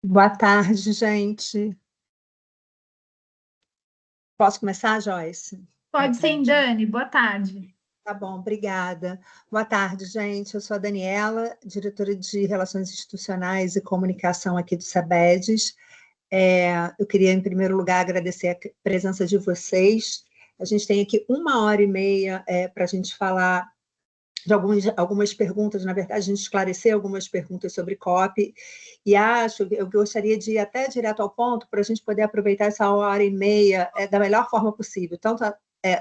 Boa tarde, gente. Posso começar, Joyce? Boa Pode sim, tarde. Dani. Boa tarde. Tá bom, obrigada. Boa tarde, gente. Eu sou a Daniela, diretora de Relações Institucionais e Comunicação aqui do SABEDES. Eu queria, em primeiro lugar, agradecer a presença de vocês. A gente tem aqui 1 hora e meia para a gente falar de algumas perguntas, na verdade, a gente esclarecer algumas perguntas sobre COP, e eu gostaria de ir até direto ao ponto para a gente poder aproveitar essa 1 hora e meia da melhor forma possível, tanto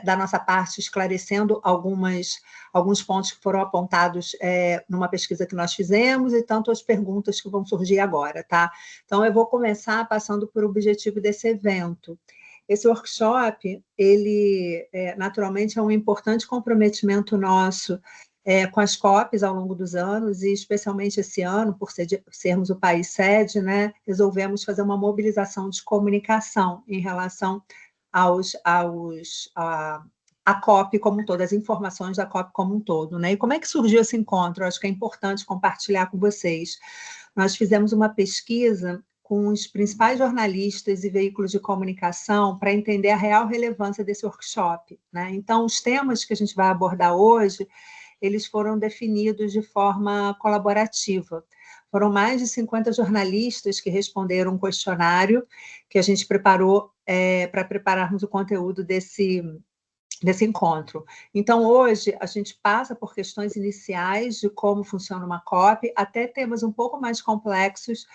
da nossa parte, esclarecendo alguns pontos que foram apontados numa pesquisa que nós fizemos, e tanto as perguntas que vão surgir agora, tá? Então, eu vou começar passando por o objetivo desse evento. Esse workshop, ele, naturalmente, é um importante comprometimento nosso com as COPs ao longo dos anos, e especialmente esse ano, por sermos o país sede, né, resolvemos fazer uma mobilização de comunicação em relação à COP como um todo, as informações da COP como um todo. Né? E como é que surgiu esse encontro? Eu acho que é importante compartilhar com vocês. Nós fizemos uma pesquisa com os principais jornalistas e veículos de comunicação para entender a real relevância desse workshop. Né? Então, os temas que a gente vai abordar hoje, eles foram definidos de forma colaborativa. Foram mais de 50 jornalistas que responderam um questionário que a gente preparou para prepararmos o conteúdo desse encontro. Então, hoje, a gente passa por questões iniciais de como funciona uma COP, até temas um pouco mais complexos,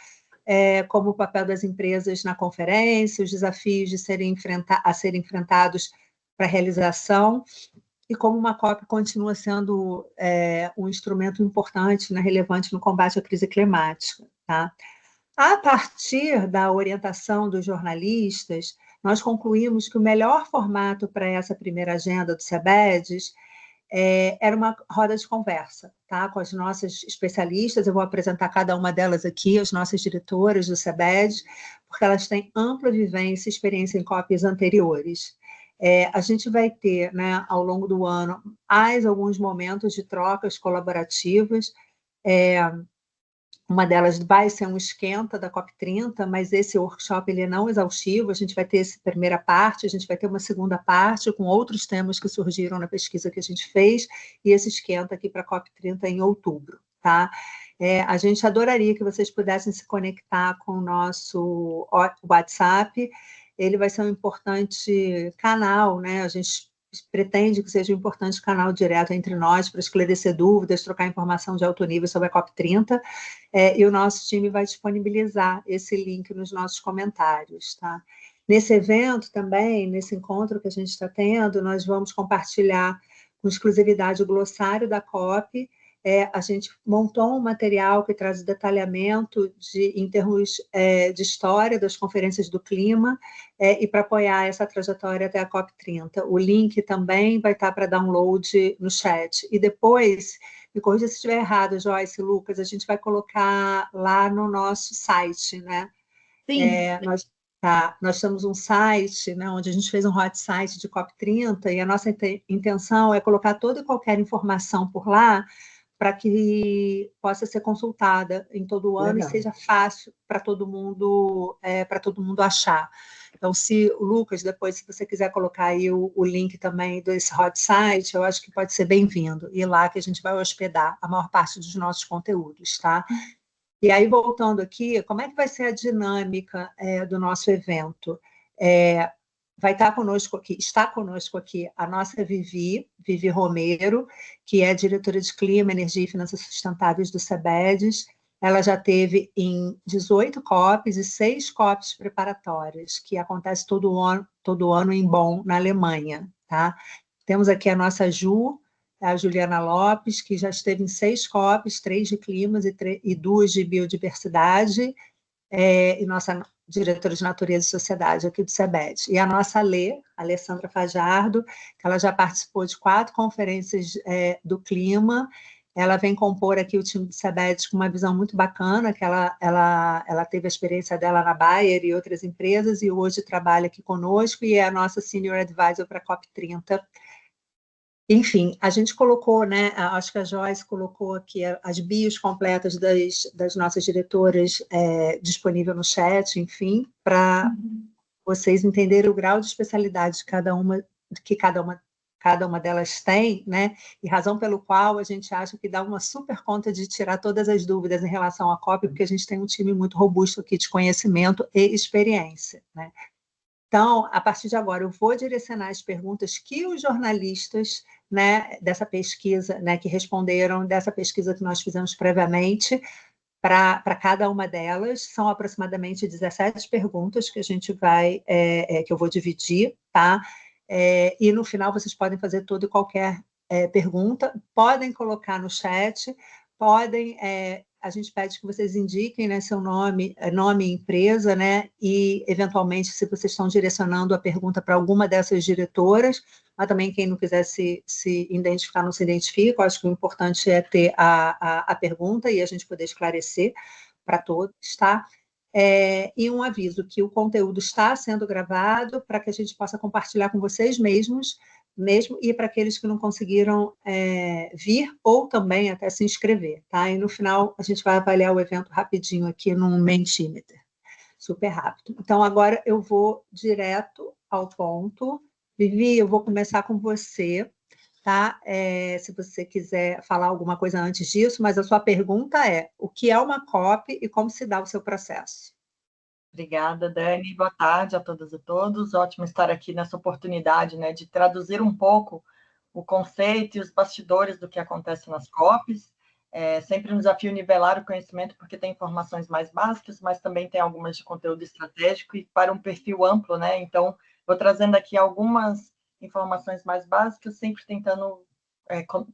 como o papel das empresas na conferência, os desafios a serem enfrentados para a realização, e como uma COP continua sendo um instrumento importante, né, relevante no combate à crise climática. Tá? A partir da orientação dos jornalistas, nós concluímos que o melhor formato para essa primeira agenda do SEBEDES era uma roda de conversa, tá? Com as nossas especialistas. Eu vou apresentar cada uma delas aqui, as nossas diretoras do SEBEDES, porque elas têm ampla vivência e experiência em COPs anteriores. A gente vai ter, né, ao longo do ano, mais alguns momentos de trocas colaborativas. Uma delas vai ser um esquenta da COP30, mas esse workshop ele é não exaustivo. A gente vai ter essa primeira parte, a gente vai ter uma segunda parte com outros temas que surgiram na pesquisa que a gente fez, e esse esquenta aqui para a COP30 em outubro. Tá? A gente adoraria que vocês pudessem se conectar com o nosso WhatsApp. Ele vai ser um importante canal, né? A gente pretende que seja um importante canal direto entre nós para esclarecer dúvidas, trocar informação de alto nível sobre a COP30, e o nosso time vai disponibilizar esse link nos nossos comentários. Tá? Nesse evento também, nesse encontro que a gente está tendo, nós vamos compartilhar com exclusividade o glossário da COP. A gente montou um material que traz o detalhamento em termos de história das conferências do clima, e para apoiar essa trajetória até a COP30. O link também vai estar para download no chat. E depois, me corrija se estiver errado, Joyce, Lucas, a gente vai colocar lá no nosso site, né? Sim. Nós temos um site, né, onde a gente fez um hot site de COP30, e a nossa intenção é colocar toda e qualquer informação por lá para que possa ser consultada em todo o ano. Legal. E seja fácil para todo mundo achar. Então, se o Lucas, depois, se você quiser colocar aí o link também desse hot site, eu acho que pode ser bem-vindo. E lá que a gente vai hospedar a maior parte dos nossos conteúdos, tá? E aí, voltando aqui, como é que vai ser a dinâmica do nosso evento? Vai estar conosco aqui, está conosco aqui a nossa Vivi Romero, que é diretora de Clima, Energia e Finanças Sustentáveis do SEBEDES. Ela já teve em 18 COPs e 6 COPs preparatórias, que acontece todo ano em Bonn, na Alemanha. Tá? Temos aqui a nossa a Juliana Lopes, que já esteve em 6 COPs, 3 de climas e 2 de biodiversidade, e nossa diretora de Natureza e Sociedade aqui do SEBED. E a nossa Alessandra Fajardo, que ela já participou de 4 conferências do clima. Ela vem compor aqui o time do SEBED com uma visão muito bacana, que ela teve a experiência dela na Bayer e outras empresas, e hoje trabalha aqui conosco, e é a nossa Senior Advisor para a COP30 Enfim, a gente colocou, né? Acho que a Joyce colocou aqui as bios completas das nossas diretoras disponível no chat, enfim, para vocês entenderem o grau de especialidade de cada uma delas tem, né? E razão pelo qual a gente acha que dá uma super conta de tirar todas as dúvidas em relação à COP, porque a gente tem um time muito robusto aqui de conhecimento e experiência, né? Então, a partir de agora, eu vou direcionar as perguntas que os jornalistas, né, dessa pesquisa, né, que responderam dessa pesquisa que nós fizemos previamente, para cada uma delas. São aproximadamente 17 perguntas que a gente vai, que eu vou dividir, tá? E no final vocês podem fazer toda e qualquer pergunta, podem colocar no chat, podem, a gente pede que vocês indiquem, né, seu nome e empresa, né, e eventualmente se vocês estão direcionando a pergunta para alguma dessas diretoras, mas também quem não quiser se identificar, não se identifica. Eu acho que o importante é ter a pergunta e a gente poder esclarecer para todos, tá? E um aviso que o conteúdo está sendo gravado para que a gente possa compartilhar com vocês mesmos, e para aqueles que não conseguiram vir ou também até se inscrever, tá? E no final a gente vai avaliar o evento rapidinho aqui no Mentimeter, super rápido. Então agora eu vou direto ao ponto. Vivi, eu vou começar com você, tá? Se você quiser falar alguma coisa antes disso, mas a sua pergunta é: o que é uma COP e como se dá o seu processo? Obrigada, Dani. Boa tarde a todas e todos. Ótimo estar aqui nessa oportunidade, né, de traduzir um pouco o conceito e os bastidores do que acontece nas COPs. É sempre um desafio nivelar o conhecimento, porque tem informações mais básicas, mas também tem algumas de conteúdo estratégico e para um perfil amplo, né? Então, vou trazendo aqui algumas informações mais básicas, sempre tentando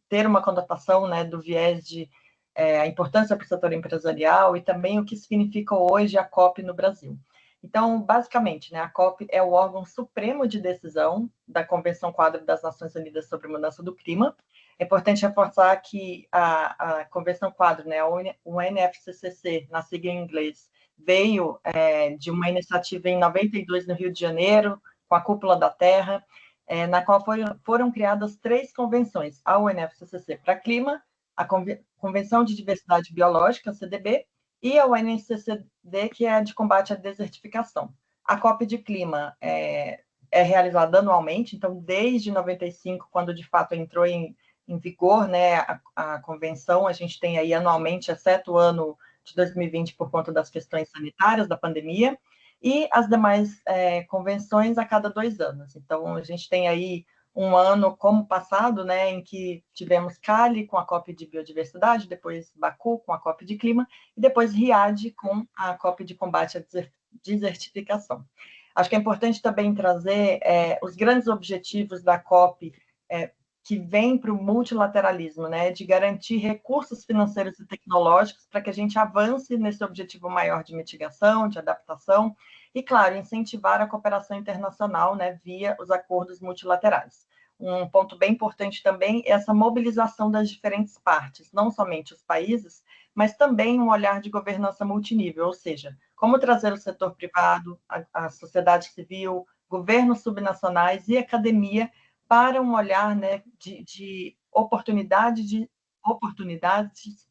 ter uma conotação, né, do viés de a importância para o setor empresarial e também o que significa hoje a COP no Brasil. Então, basicamente, né, a COP é o órgão supremo de decisão da Convenção Quadro das Nações Unidas sobre Mudança do Clima. É importante reforçar que a Convenção Quadro, né, o UNFCCC, na sigla em inglês, veio de uma iniciativa em 92 no Rio de Janeiro, com a Cúpula da Terra, na qual foram criadas 3 convenções: a UNFCCC para clima, a Convenção de Diversidade Biológica, CDB, e a UNCCD, que é a de combate à desertificação. A COP de Clima é realizada anualmente, então, desde 95, quando de fato entrou em vigor, né, a convenção, a gente tem aí anualmente, exceto o ano de 2020, por conta das questões sanitárias da pandemia, e as demais convenções a cada 2 anos. Então, a gente tem aí um ano como passado, né, em que tivemos Cali com a COP de Biodiversidade, depois Baku com a COP de Clima, e depois Riad com a COP de combate à desertificação. Acho que é importante também trazer os grandes objetivos da COP, que vem para o multilateralismo, né, de garantir recursos financeiros e tecnológicos para que a gente avance nesse objetivo maior de mitigação, de adaptação, e, claro, incentivar a cooperação internacional, né, via os acordos multilaterais. Um ponto bem importante também é essa mobilização das diferentes partes, não somente os países, mas também um olhar de governança multinível, ou seja, como trazer o setor privado, a sociedade civil, governos subnacionais e academia para um olhar, né, de oportunidades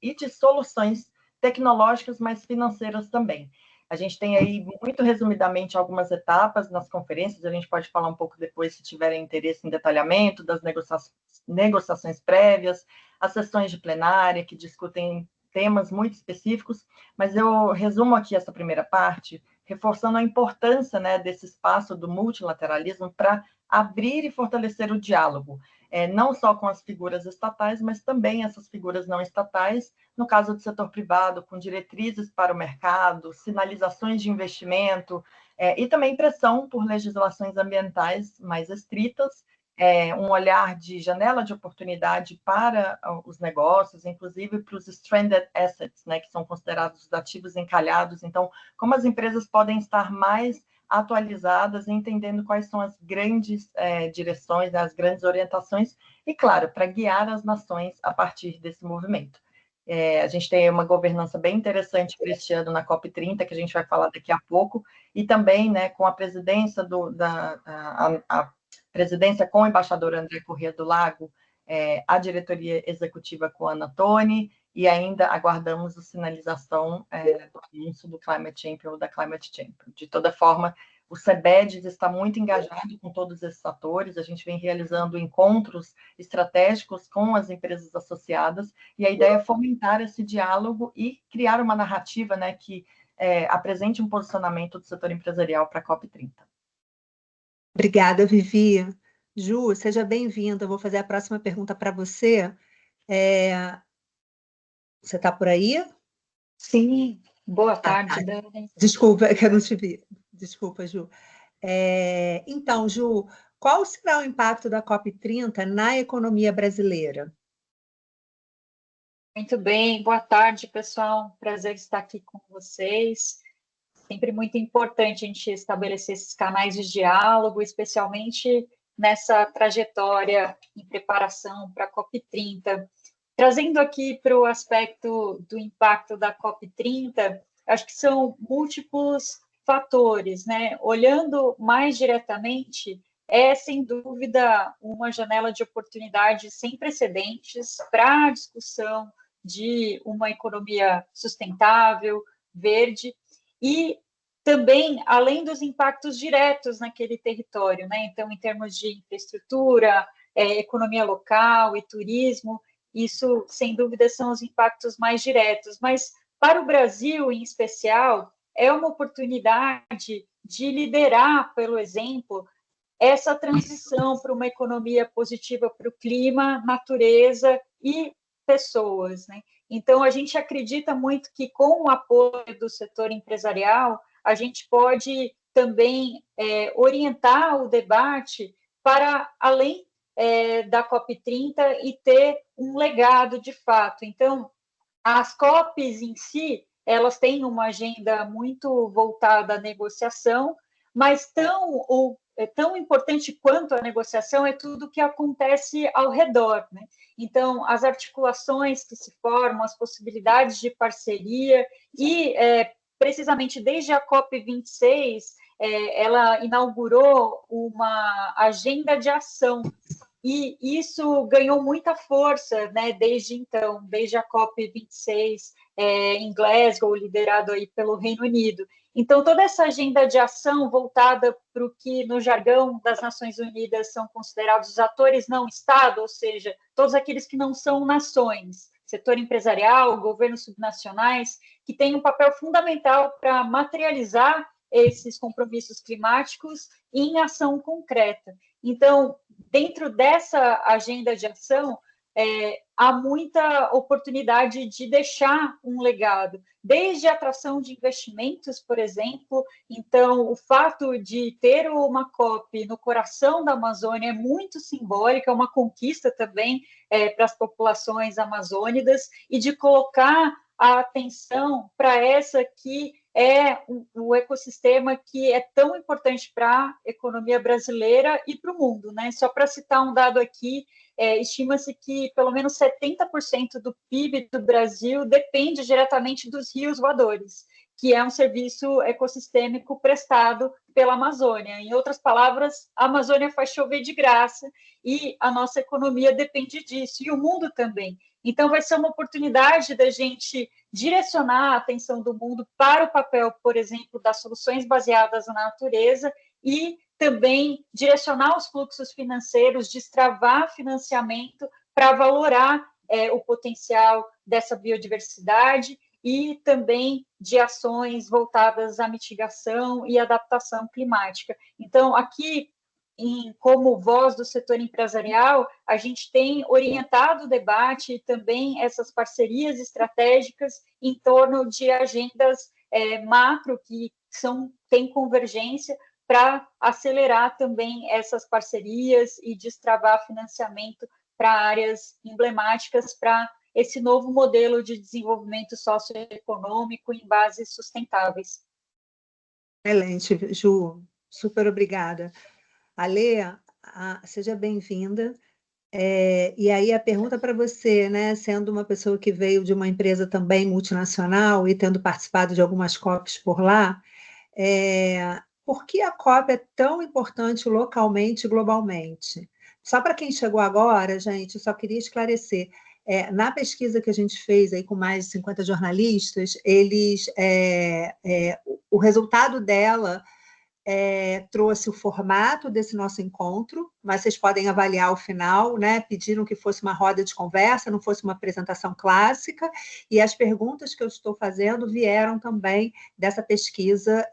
e de soluções tecnológicas, mas financeiras também. A gente tem aí, muito resumidamente, algumas etapas nas conferências, a gente pode falar um pouco depois, se tiverem interesse em detalhamento, das negociações prévias, as sessões de plenária, que discutem temas muito específicos, mas eu resumo aqui essa primeira parte, reforçando a importância, né, desse espaço do multilateralismo para abrir e fortalecer o diálogo, não só com as figuras estatais, mas também essas figuras não estatais, no caso do setor privado, com diretrizes para o mercado, sinalizações de investimento, e também pressão por legislações ambientais mais estritas, um olhar de janela de oportunidade para os negócios, inclusive para os stranded assets, né, que são considerados os ativos encalhados. Então, como as empresas podem estar mais atualizadas, entendendo quais são as grandes direções, né, as grandes orientações, e, claro, para guiar as nações a partir desse movimento. A gente tem uma governança bem interessante para este ano na COP30, que a gente vai falar daqui a pouco, e também, né, com a presidência a presidência com o embaixador André Corrêa do Lago, a diretoria executiva com a Ana Toni, e ainda aguardamos a sinalização do anúncio do Climate Champion ou da Climate Champion. De toda forma, o CBEDS está muito engajado com todos esses atores, a gente vem realizando encontros estratégicos com as empresas associadas, e a ideia é fomentar esse diálogo e criar uma narrativa, né, que apresente um posicionamento do setor empresarial para a COP30. Obrigada, Vivi. Ju, seja bem-vinda. Eu vou fazer a próxima pergunta para você. Você está por aí? Sim, boa tarde, Dani. Desculpa, que eu não te vi. Desculpa, Ju. Então, Ju, qual será o impacto da COP30 na economia brasileira? Muito bem, boa tarde, pessoal. Prazer estar aqui com vocês. Sempre muito importante a gente estabelecer esses canais de diálogo, especialmente nessa trajetória em preparação para a COP30. Trazendo aqui para o aspecto do impacto da COP30, acho que são múltiplos fatores, né? Olhando mais diretamente, sem dúvida, uma janela de oportunidade sem precedentes para a discussão de uma economia sustentável, verde, e também, além dos impactos diretos naquele território, né? Então, em termos de infraestrutura, economia local e turismo, isso, sem dúvida, são os impactos mais diretos. Mas, para o Brasil, em especial, é uma oportunidade de liderar, pelo exemplo, essa transição para uma economia positiva para o clima, natureza e pessoas, né? Então, a gente acredita muito que, com o apoio do setor empresarial, a gente pode também orientar o debate para além da COP30 e ter um legado de fato. Então, as COPs em si, elas têm uma agenda muito voltada à negociação, mas tão importante quanto a negociação é tudo o que acontece ao redor, né? Então, as articulações que se formam, as possibilidades de parceria e, precisamente desde a COP26, ela inaugurou uma agenda de ação e isso ganhou muita força, né, desde então, desde a COP26 em Glasgow, liderado aí pelo Reino Unido. Então, toda essa agenda de ação voltada para o que, no jargão das Nações Unidas, são considerados os atores não-Estado, ou seja, todos aqueles que não são nações, setor empresarial, governos subnacionais, que têm um papel fundamental para materializar esses compromissos climáticos em ação concreta. Então, dentro dessa agenda de ação, há muita oportunidade de deixar um legado, desde a atração de investimentos, por exemplo. Então, o fato de ter uma COP no coração da Amazônia é muito simbólica, é uma conquista também para as populações amazônicas, e de colocar a atenção para essa que o ecossistema que é tão importante para a economia brasileira e para o mundo, né? Só para citar um dado aqui, estima-se que pelo menos 70% do PIB do Brasil depende diretamente dos rios voadores, que é um serviço ecossistêmico prestado pela Amazônia. Em outras palavras, a Amazônia faz chover de graça e a nossa economia depende disso, e o mundo também. Então, vai ser uma oportunidade da gente direcionar a atenção do mundo para o papel, por exemplo, das soluções baseadas na natureza e também direcionar os fluxos financeiros, destravar financiamento para valorar o potencial dessa biodiversidade e também de ações voltadas à mitigação e adaptação climática. Então, aqui, como voz do setor empresarial, a gente tem orientado o debate e também essas parcerias estratégicas em torno de agendas macro que têm convergência para acelerar também essas parcerias e destravar financiamento para áreas emblemáticas para esse novo modelo de desenvolvimento socioeconômico em bases sustentáveis. Excelente, Ju. Super obrigada. Ale, seja bem-vinda. E aí a pergunta para você, né, sendo uma pessoa que veio de uma empresa também multinacional e tendo participado de algumas COPs por lá, por que a COP é tão importante localmente e globalmente? só para quem chegou agora, gente, só queria esclarecer. Na pesquisa que a gente fez aí com mais de 50 jornalistas, o resultado dela trouxe o formato desse nosso encontro, mas vocês podem avaliar ao final, né? Pediram que fosse uma roda de conversa, não fosse uma apresentação clássica, e as perguntas que eu estou fazendo vieram também dessa pesquisa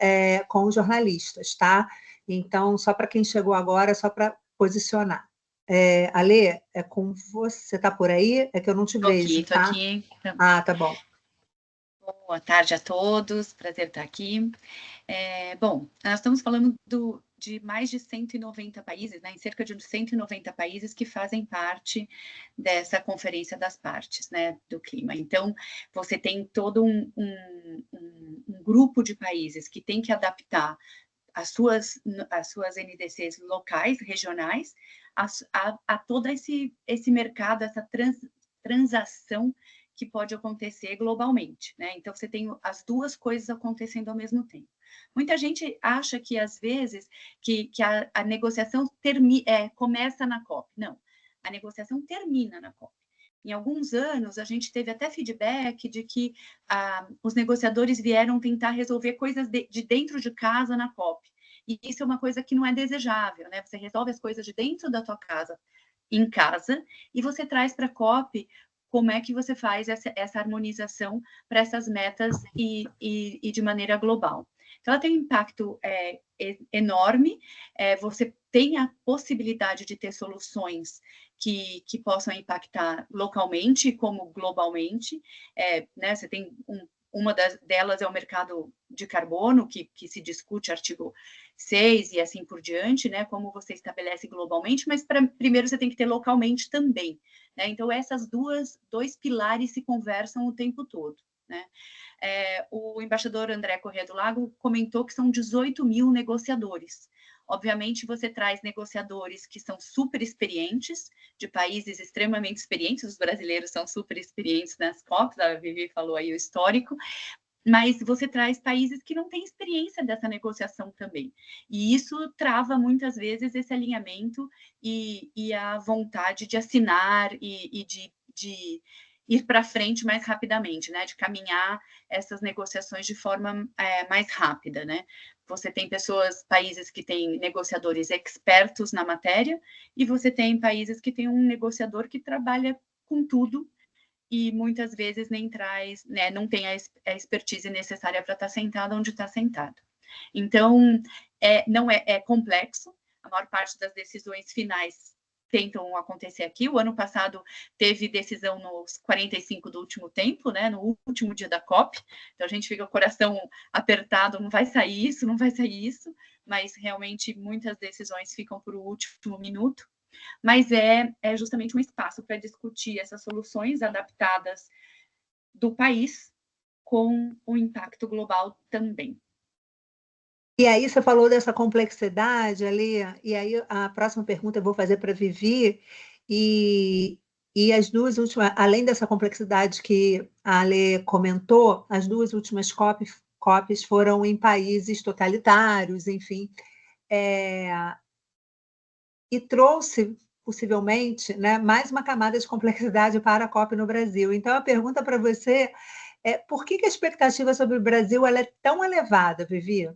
com os jornalistas, tá? Então, só para quem chegou agora, só para posicionar. Alê, é com você. Você está por aí? É que eu não te vejo, Tô tá? aqui. Ah, tá bom. Boa tarde a todos, prazer estar aqui. Bom, nós estamos falando de mais de 190 países, né, em cerca de 190 países que fazem parte dessa Conferência das Partes, né, do clima. Então, você tem todo um grupo de países que tem que adaptar as suas NDCs locais, regionais, a todo esse mercado, essa transação que pode acontecer globalmente, né? Então, você tem as duas coisas acontecendo ao mesmo tempo. Muita gente acha que, às vezes, que a negociação começa na COP. Não, a negociação termina na COP. Em alguns anos, a gente teve até feedback de que os negociadores vieram tentar resolver coisas de dentro de casa na COP. E isso é uma coisa que não é desejável, né? Você resolve as coisas de dentro da tua casa, em casa, e você traz para a COP como é que você faz essa harmonização para essas metas e de maneira global. Então, ela tem um impacto enorme, você tem a possibilidade de ter soluções que possam impactar localmente como globalmente, né? Você tem uma delas é o mercado de carbono, que se discute artigo 6 e assim por diante, né? Como você estabelece globalmente, mas primeiro você tem que ter localmente também, né? Então, essas dois pilares se conversam o tempo todo, né? O embaixador André Corrêa do Lago comentou que são 18 mil negociadores. Obviamente, você traz negociadores que são super experientes, de países extremamente experientes, os brasileiros são super experientes nas COPs, a Vivi falou aí o histórico, mas você traz países que não têm experiência dessa negociação também. E isso trava, muitas vezes, esse alinhamento e a vontade de assinar e de ir para frente mais rapidamente, né? De caminhar essas negociações de forma mais rápida, né? Você tem países que têm negociadores expertos na matéria, e você tem países que têm um negociador que trabalha com tudo e muitas vezes nem traz, né, não tem a expertise necessária para estar sentado onde está sentado. Então, não é complexo, a maior parte das decisões finais tentam acontecer aqui. O ano passado teve decisão nos 45 do último tempo, né, no último dia da COP, então a gente fica com o coração apertado, não vai sair isso, mas realmente muitas decisões ficam para o último minuto. Mas é justamente um espaço para discutir essas soluções adaptadas do país com o impacto global também. E aí você falou dessa complexidade ali, e aí a próxima pergunta eu vou fazer para a Vivi, e as duas últimas, além dessa complexidade que a Ale comentou, as duas últimas COPs foram em países totalitários, enfim, e trouxe, possivelmente, né, mais uma camada de complexidade para a COP no Brasil. Então, a pergunta para você é por que a expectativa sobre o Brasil ela é tão elevada, Vivi?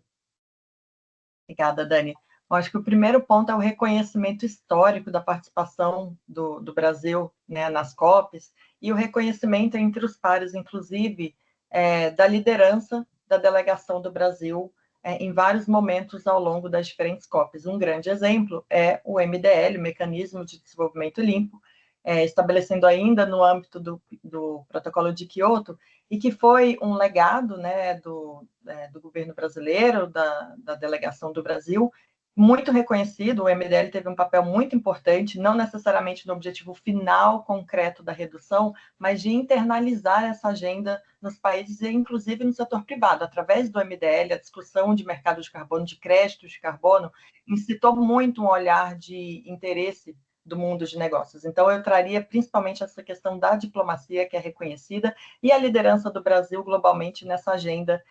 Obrigada, Dani. Eu acho que o primeiro ponto é o reconhecimento histórico da participação do Brasil, né, nas COPs, e o reconhecimento entre os pares, inclusive, da liderança da delegação do Brasil em vários momentos ao longo das diferentes COPs. Um grande exemplo é o MDL, o Mecanismo de Desenvolvimento Limpo, estabelecendo ainda no âmbito do Protocolo de Quioto, e que foi um legado, né, do governo brasileiro, da delegação do Brasil, muito reconhecido. O MDL teve um papel muito importante, não necessariamente no objetivo final concreto da redução, mas de internalizar essa agenda nos países e, inclusive, no setor privado. Através do MDL, a discussão de mercado de carbono, de créditos de carbono, incitou muito um olhar de interesse do mundo de negócios. Então, eu traria principalmente essa questão da diplomacia, que é reconhecida, e a liderança do Brasil globalmente nessa agenda,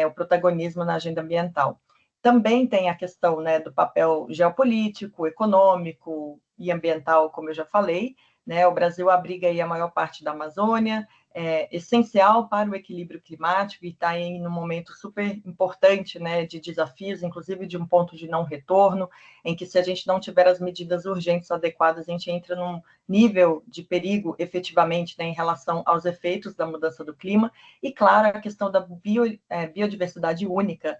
o protagonismo na agenda ambiental. Também tem a questão, né, do papel geopolítico, econômico e ambiental, como eu já falei, né? O Brasil abriga aí a maior parte da Amazônia, é essencial para o equilíbrio climático e está em um momento super importante, né, de desafios, inclusive de um ponto de não retorno, em que se a gente não tiver as medidas urgentes adequadas, a gente entra num nível de perigo, efetivamente, né, em relação aos efeitos da mudança do clima, e, claro, a questão da biodiversidade única,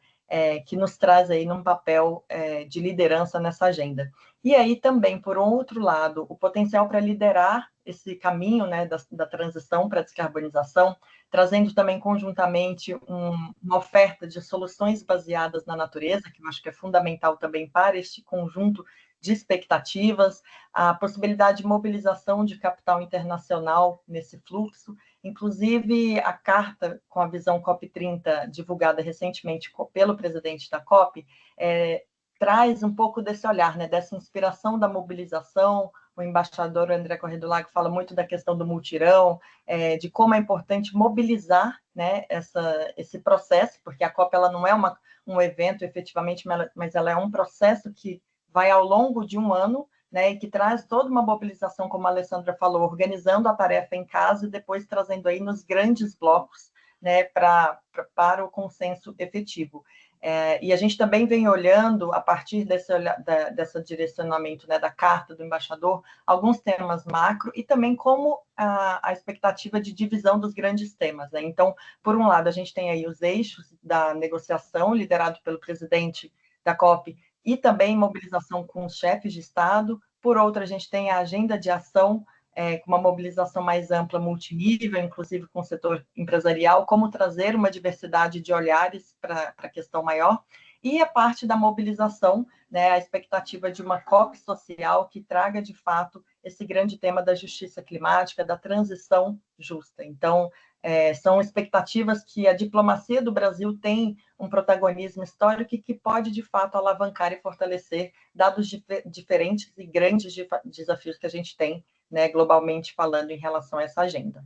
que nos traz aí num papel de liderança nessa agenda. E aí também, por outro lado, o potencial para liderar esse caminho, né, da transição para a descarbonização, trazendo também conjuntamente uma oferta de soluções baseadas na natureza, que eu acho que é fundamental também para este conjunto de expectativas, a possibilidade de mobilização de capital internacional nesse fluxo, inclusive a carta com a visão COP30, divulgada recentemente pelo presidente da COP, traz um pouco desse olhar, né, dessa inspiração da mobilização. O embaixador André Corrêa do Lago fala muito da questão do mutirão, de como é importante mobilizar, né, esse processo, porque a COP ela não é um evento, efetivamente, mas ela é um processo que vai ao longo de um ano, né, e que traz toda uma mobilização, como a Alessandra falou, organizando a tarefa em casa e depois trazendo aí nos grandes blocos, né, para o consenso efetivo. E a gente também vem olhando, a partir desse direcionamento, né, da carta do embaixador, alguns temas macro e também como a expectativa de divisão dos grandes temas, né? Então, por um lado, a gente tem aí os eixos da negociação, liderado pelo presidente da COP, e também mobilização com os chefes de Estado. Por outro, a gente tem a agenda de ação, com uma mobilização mais ampla, multinível, inclusive com o setor empresarial, como trazer uma diversidade de olhares para a questão maior, e a parte da mobilização, né, a expectativa de uma COP social que traga, de fato, esse grande tema da justiça climática, da transição justa. Então, são expectativas que a diplomacia do Brasil tem um protagonismo histórico e que pode, de fato, alavancar e fortalecer, dados diferentes e grandes desafios que a gente tem, né, globalmente falando, em relação a essa agenda.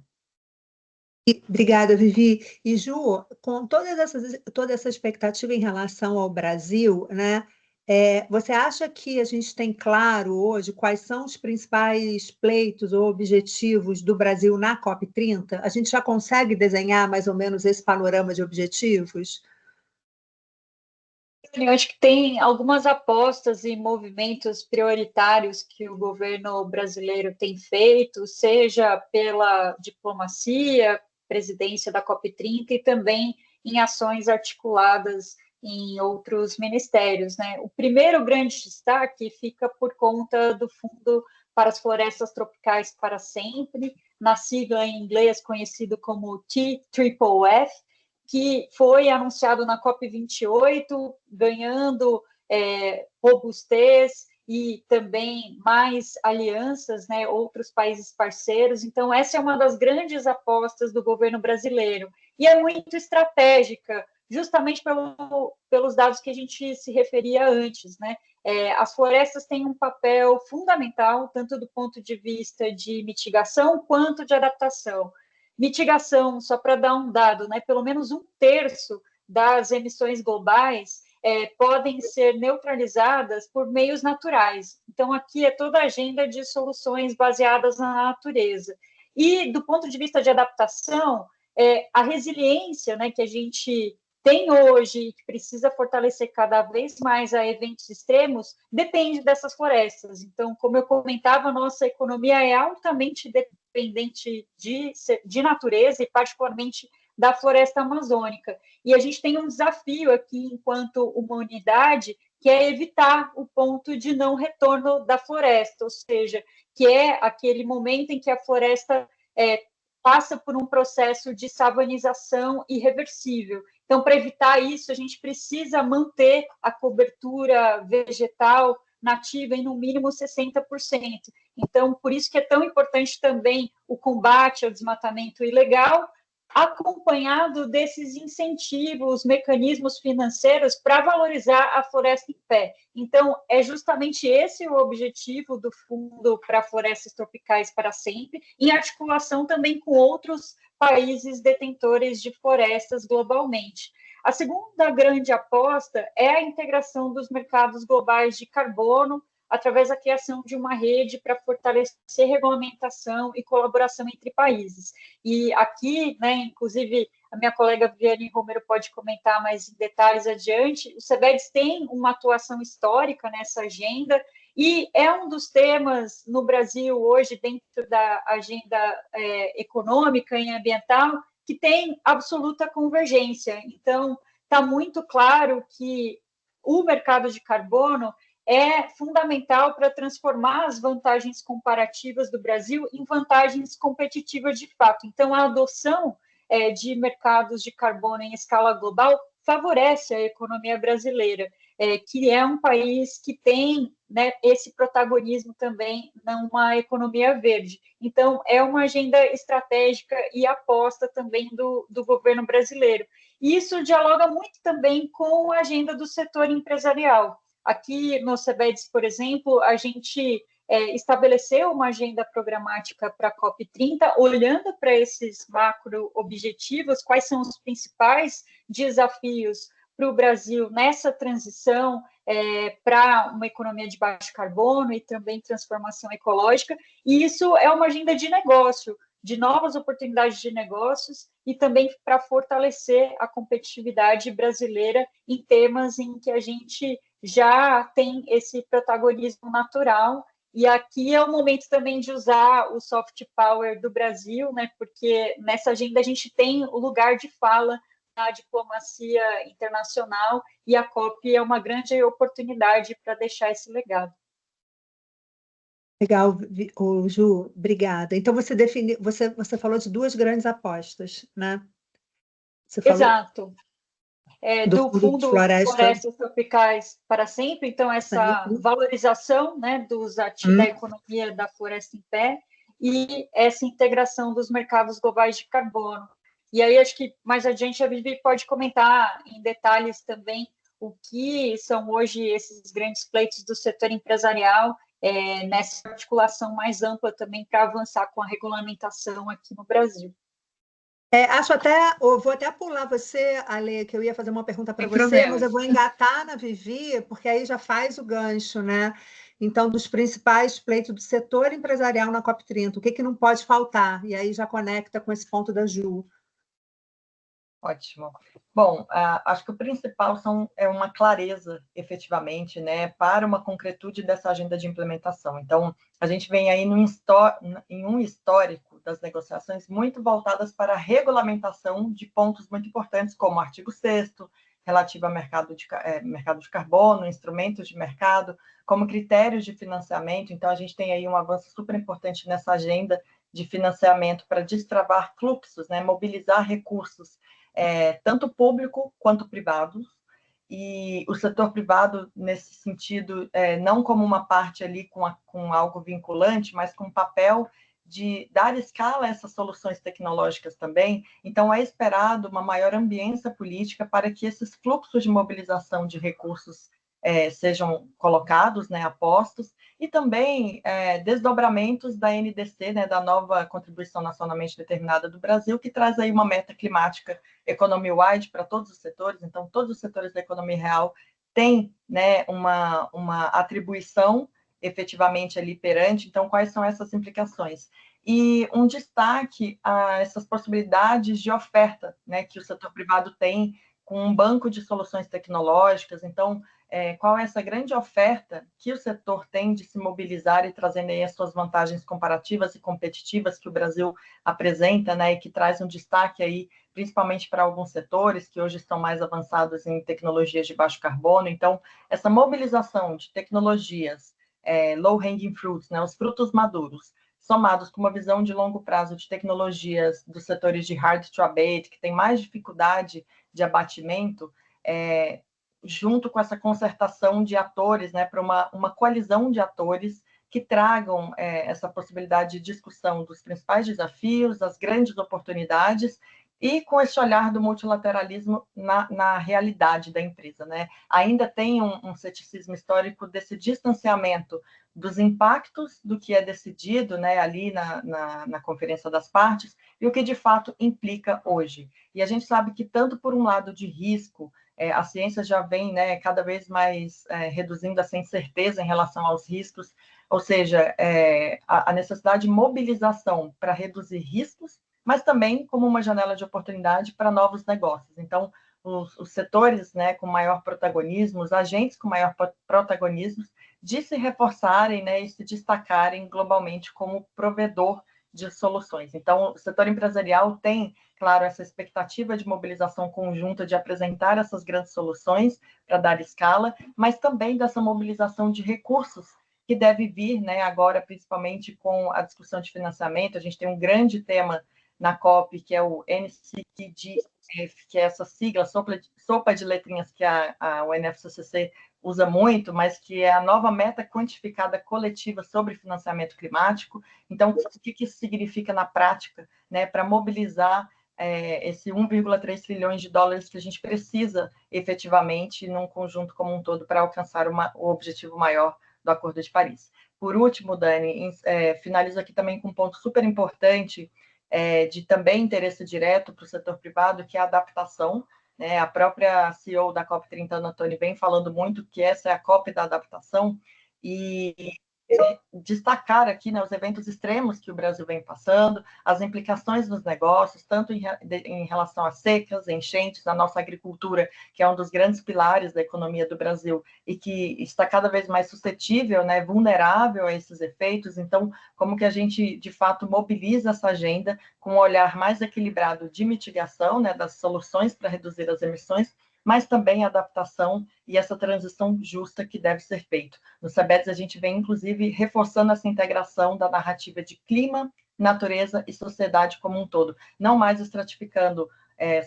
Obrigada, Vivi. E, Ju, com toda essa expectativa em relação ao Brasil, né, você acha que a gente tem claro hoje quais são os principais pleitos ou objetivos do Brasil na COP30? A gente já consegue desenhar mais ou menos esse panorama de objetivos? Eu acho que tem algumas apostas e movimentos prioritários que o governo brasileiro tem feito, seja pela diplomacia, presidência da COP30 e também em ações articuladas em outros ministérios, né? O primeiro grande destaque fica por conta do Fundo para as Florestas Tropicais para Sempre, na sigla em inglês conhecido como TFFF, que foi anunciado na COP28, ganhando robustez e também mais alianças, né, outros países parceiros. Então, essa é uma das grandes apostas do governo brasileiro. E é muito estratégica, justamente pelos dados que a gente se referia antes, né? As florestas têm um papel fundamental, tanto do ponto de vista de mitigação quanto de adaptação. Mitigação, só para dar um dado, né, pelo menos 1/3 das emissões globais podem ser neutralizadas por meios naturais. Então, aqui é toda a agenda de soluções baseadas na natureza. E, do ponto de vista de adaptação, a resiliência, né, que a gente tem hoje e que precisa fortalecer cada vez mais a eventos extremos, depende dessas florestas. Então, como eu comentava, a nossa economia é altamente dependente de natureza e, particularmente, da floresta amazônica. E a gente tem um desafio aqui, enquanto humanidade, que é evitar o ponto de não retorno da floresta, ou seja, que é aquele momento em que a floresta passa por um processo de savanização irreversível. Então, para evitar isso, a gente precisa manter a cobertura vegetal nativa em no mínimo 60%. Então, por isso que é tão importante também o combate ao desmatamento ilegal, acompanhado desses incentivos, mecanismos financeiros para valorizar a floresta em pé. Então, é justamente esse o objetivo do Fundo para Florestas Tropicais para Sempre, em articulação também com outros países detentores de florestas globalmente. A segunda grande aposta é a integração dos mercados globais de carbono, através da criação de uma rede para fortalecer regulamentação e colaboração entre países. E aqui, né, inclusive, a minha colega Viviane Romero pode comentar mais em detalhes adiante, o CBEDS tem uma atuação histórica nessa agenda, e é um dos temas no Brasil hoje, dentro da agenda econômica e ambiental, que tem absoluta convergência. Então, está muito claro que o mercado de carbono é fundamental para transformar as vantagens comparativas do Brasil em vantagens competitivas de fato. Então, a adoção de mercados de carbono em escala global favorece a economia brasileira, que é um país que tem, né, esse protagonismo também numa economia verde. Então, é uma agenda estratégica e aposta também do governo brasileiro. E isso dialoga muito também com a agenda do setor empresarial. Aqui no CBEDS, por exemplo, a gente estabeleceu uma agenda programática para a COP30, olhando para esses macro-objetivos, quais são os principais desafios para o Brasil nessa transição para uma economia de baixo carbono e também transformação ecológica, e isso é uma agenda de negócio, de novas oportunidades de negócios e também para fortalecer a competitividade brasileira em temas em que a gente já tem esse protagonismo natural. E aqui é o momento também de usar o soft power do Brasil, né? Porque nessa agenda a gente tem o lugar de fala na diplomacia internacional, e a COP é uma grande oportunidade para deixar esse legado. Legal, Ju, obrigada. Então, você falou de duas grandes apostas, né? Você falou Exato. Do Fundo de Florestas Tropicais para Sempre, então essa valorização, né, dos ativos da economia da floresta em pé e essa integração dos mercados globais de carbono. E aí acho que mais adiante a Vivi pode comentar em detalhes também o que são hoje esses grandes pleitos do setor empresarial, nessa articulação mais ampla também para avançar com a regulamentação aqui no Brasil. Vou até pular você, Ale, que eu ia fazer uma pergunta para você, mas eu vou engatar na Vivi, porque aí já faz o gancho, né? Então, dos principais pleitos do setor empresarial na COP30, o que não pode faltar? E aí já conecta com esse ponto da Ju. Ótimo. Bom, acho que o principal é uma clareza, efetivamente, né, para uma concretude dessa agenda de implementação. Então, a gente vem aí em um histórico das negociações muito voltadas para a regulamentação de pontos muito importantes, como o artigo 6º, relativo ao mercado de carbono, instrumentos de mercado, como critérios de financiamento. Então, a gente tem aí um avanço super importante nessa agenda de financiamento para destravar fluxos, né, mobilizar recursos, tanto público quanto privados, e o setor privado, nesse sentido, não como uma parte ali com algo vinculante, mas com um papel de dar escala a essas soluções tecnológicas também. Então, é esperado uma maior ambiência política para que esses fluxos de mobilização de recursos sejam colocados, né, apostos, e também desdobramentos da NDC, né, da nova Contribuição Nacionalmente Determinada do Brasil, que traz aí uma meta climática economy-wide para todos os setores. Então, todos os setores da economia real têm, né, uma atribuição efetivamente ali perante. Então, quais são essas implicações? E um destaque a essas possibilidades de oferta, né, que o setor privado tem com um banco de soluções tecnológicas. Então, qual é essa grande oferta que o setor tem de se mobilizar e trazendo aí as suas vantagens comparativas e competitivas que o Brasil apresenta, né, e que traz um destaque aí, principalmente para alguns setores que hoje estão mais avançados em tecnologias de baixo carbono. Então, essa mobilização de tecnologias, low-hanging fruits, né, os frutos maduros, somados com uma visão de longo prazo de tecnologias dos setores de hard to abate, que tem mais dificuldade de abatimento, junto com essa concertação de atores, né, para uma coalizão de atores que tragam essa possibilidade de discussão dos principais desafios, das grandes oportunidades, e com esse olhar do multilateralismo na realidade da empresa, né? Ainda tem um ceticismo histórico desse distanciamento dos impactos do que é decidido, né, ali na Conferência das Partes e o que de fato implica hoje. E a gente sabe que tanto por um lado de risco, a ciência já vem, né, cada vez mais reduzindo essa incerteza em relação aos riscos, ou seja, a necessidade de mobilização para reduzir riscos, mas também como uma janela de oportunidade para novos negócios. Então, os setores, né, com maior protagonismo, os agentes com maior protagonismo, de se reforçarem, né, e se destacarem globalmente como provedor de soluções. Então, o setor empresarial tem, claro, essa expectativa de mobilização conjunta, de apresentar essas grandes soluções para dar escala, mas também dessa mobilização de recursos que deve vir, né, agora, principalmente com a discussão de financiamento. A gente tem um grande tema na COP, que é o NCDF, que é essa sigla, sopa de letrinhas que a UNFCCC usa muito, mas que é a nova meta quantificada coletiva sobre financiamento climático. Então, o que isso significa na prática, né, para mobilizar esse 1,3 trilhões de dólares que a gente precisa efetivamente num conjunto como um todo para alcançar o objetivo maior do Acordo de Paris. Por último, Dani, finalizo aqui também com um ponto super importante de também interesse direto para o setor privado, que é a adaptação. A própria CEO da COP30, Ana Toni, vem falando muito que essa é a COP da adaptação, e destacar aqui, né, os eventos extremos que o Brasil vem passando, as implicações nos negócios, tanto em relação a secas, enchentes, a nossa agricultura, que é um dos grandes pilares da economia do Brasil e que está cada vez mais suscetível, né, vulnerável a esses efeitos. Então, como que a gente, de fato, mobiliza essa agenda com um olhar mais equilibrado de mitigação, né, das soluções para reduzir as emissões, mas também a adaptação e essa transição justa que deve ser feita. No SABEDS, a gente vem, inclusive, reforçando essa integração da narrativa de clima, natureza e sociedade como um todo, não mais estratificando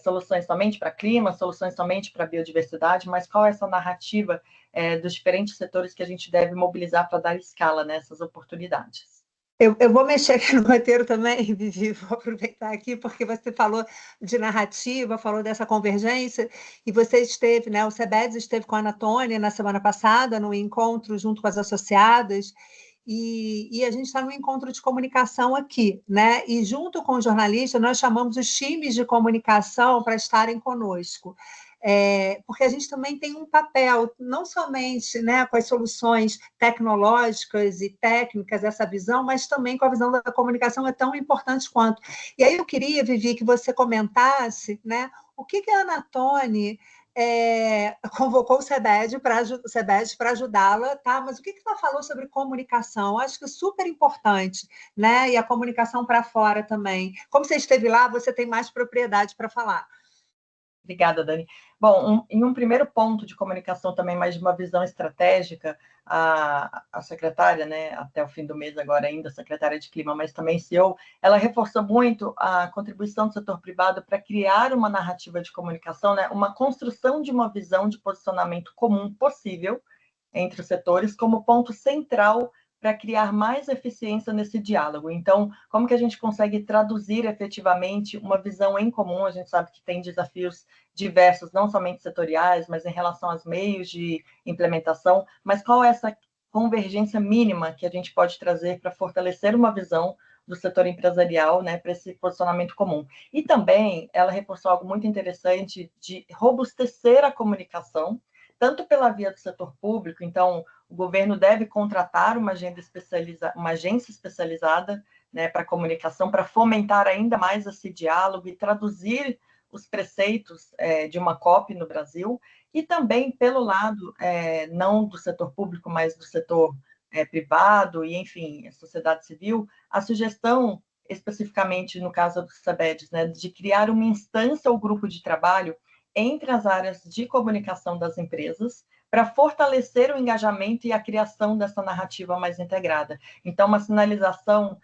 soluções somente para clima, soluções somente para biodiversidade, mas qual é essa narrativa dos diferentes setores que a gente deve mobilizar para dar escala nessas oportunidades. Eu vou mexer aqui no roteiro também, Vivi, vou aproveitar aqui, porque você falou de narrativa, falou dessa convergência, e você esteve, né, o SEBEDS esteve com a Ana Toni na semana passada, no encontro junto com as associadas, e a gente está no encontro de comunicação aqui, né? E junto com os jornalistas, nós chamamos os times de comunicação para estarem conosco. Porque a gente também tem um papel, não somente, né, com as soluções tecnológicas e técnicas, essa visão, mas também com a visão da comunicação é tão importante quanto. E aí eu queria, Vivi, que você comentasse, né, o que a Ana Toni convocou o SEBED para ajudá-la, tá? Mas o que ela falou sobre comunicação? Acho que é super importante, né? E a comunicação para fora também. Como você esteve lá, você tem mais propriedade para falar. Obrigada, Dani. Bom, em um primeiro ponto de comunicação também, mais de uma visão estratégica, a secretária, né, até o fim do mês agora ainda, secretária de Clima, mas também CEO, ela reforçou muito a contribuição do setor privado para criar uma narrativa de comunicação, né, uma construção de uma visão de posicionamento comum possível entre os setores como ponto central para criar mais eficiência nesse diálogo. Então, como que a gente consegue traduzir efetivamente uma visão em comum? A gente sabe que tem desafios diversos, não somente setoriais, mas em relação aos meios de implementação, mas qual é essa convergência mínima que a gente pode trazer para fortalecer uma visão do setor empresarial, né, para esse posicionamento comum. E também ela reforçou algo muito interessante de robustecer a comunicação, tanto pela via do setor público. Então, o governo deve contratar uma agência especializada, né, para comunicação, para fomentar ainda mais esse diálogo e traduzir os preceitos de uma COP no Brasil, e também pelo lado, não do setor público, mas do setor privado e, enfim, a sociedade civil, a sugestão, especificamente no caso do SABEDS, né, de criar uma instância ou grupo de trabalho entre as áreas de comunicação das empresas, para fortalecer o engajamento e a criação dessa narrativa mais integrada. Então, uma sinalização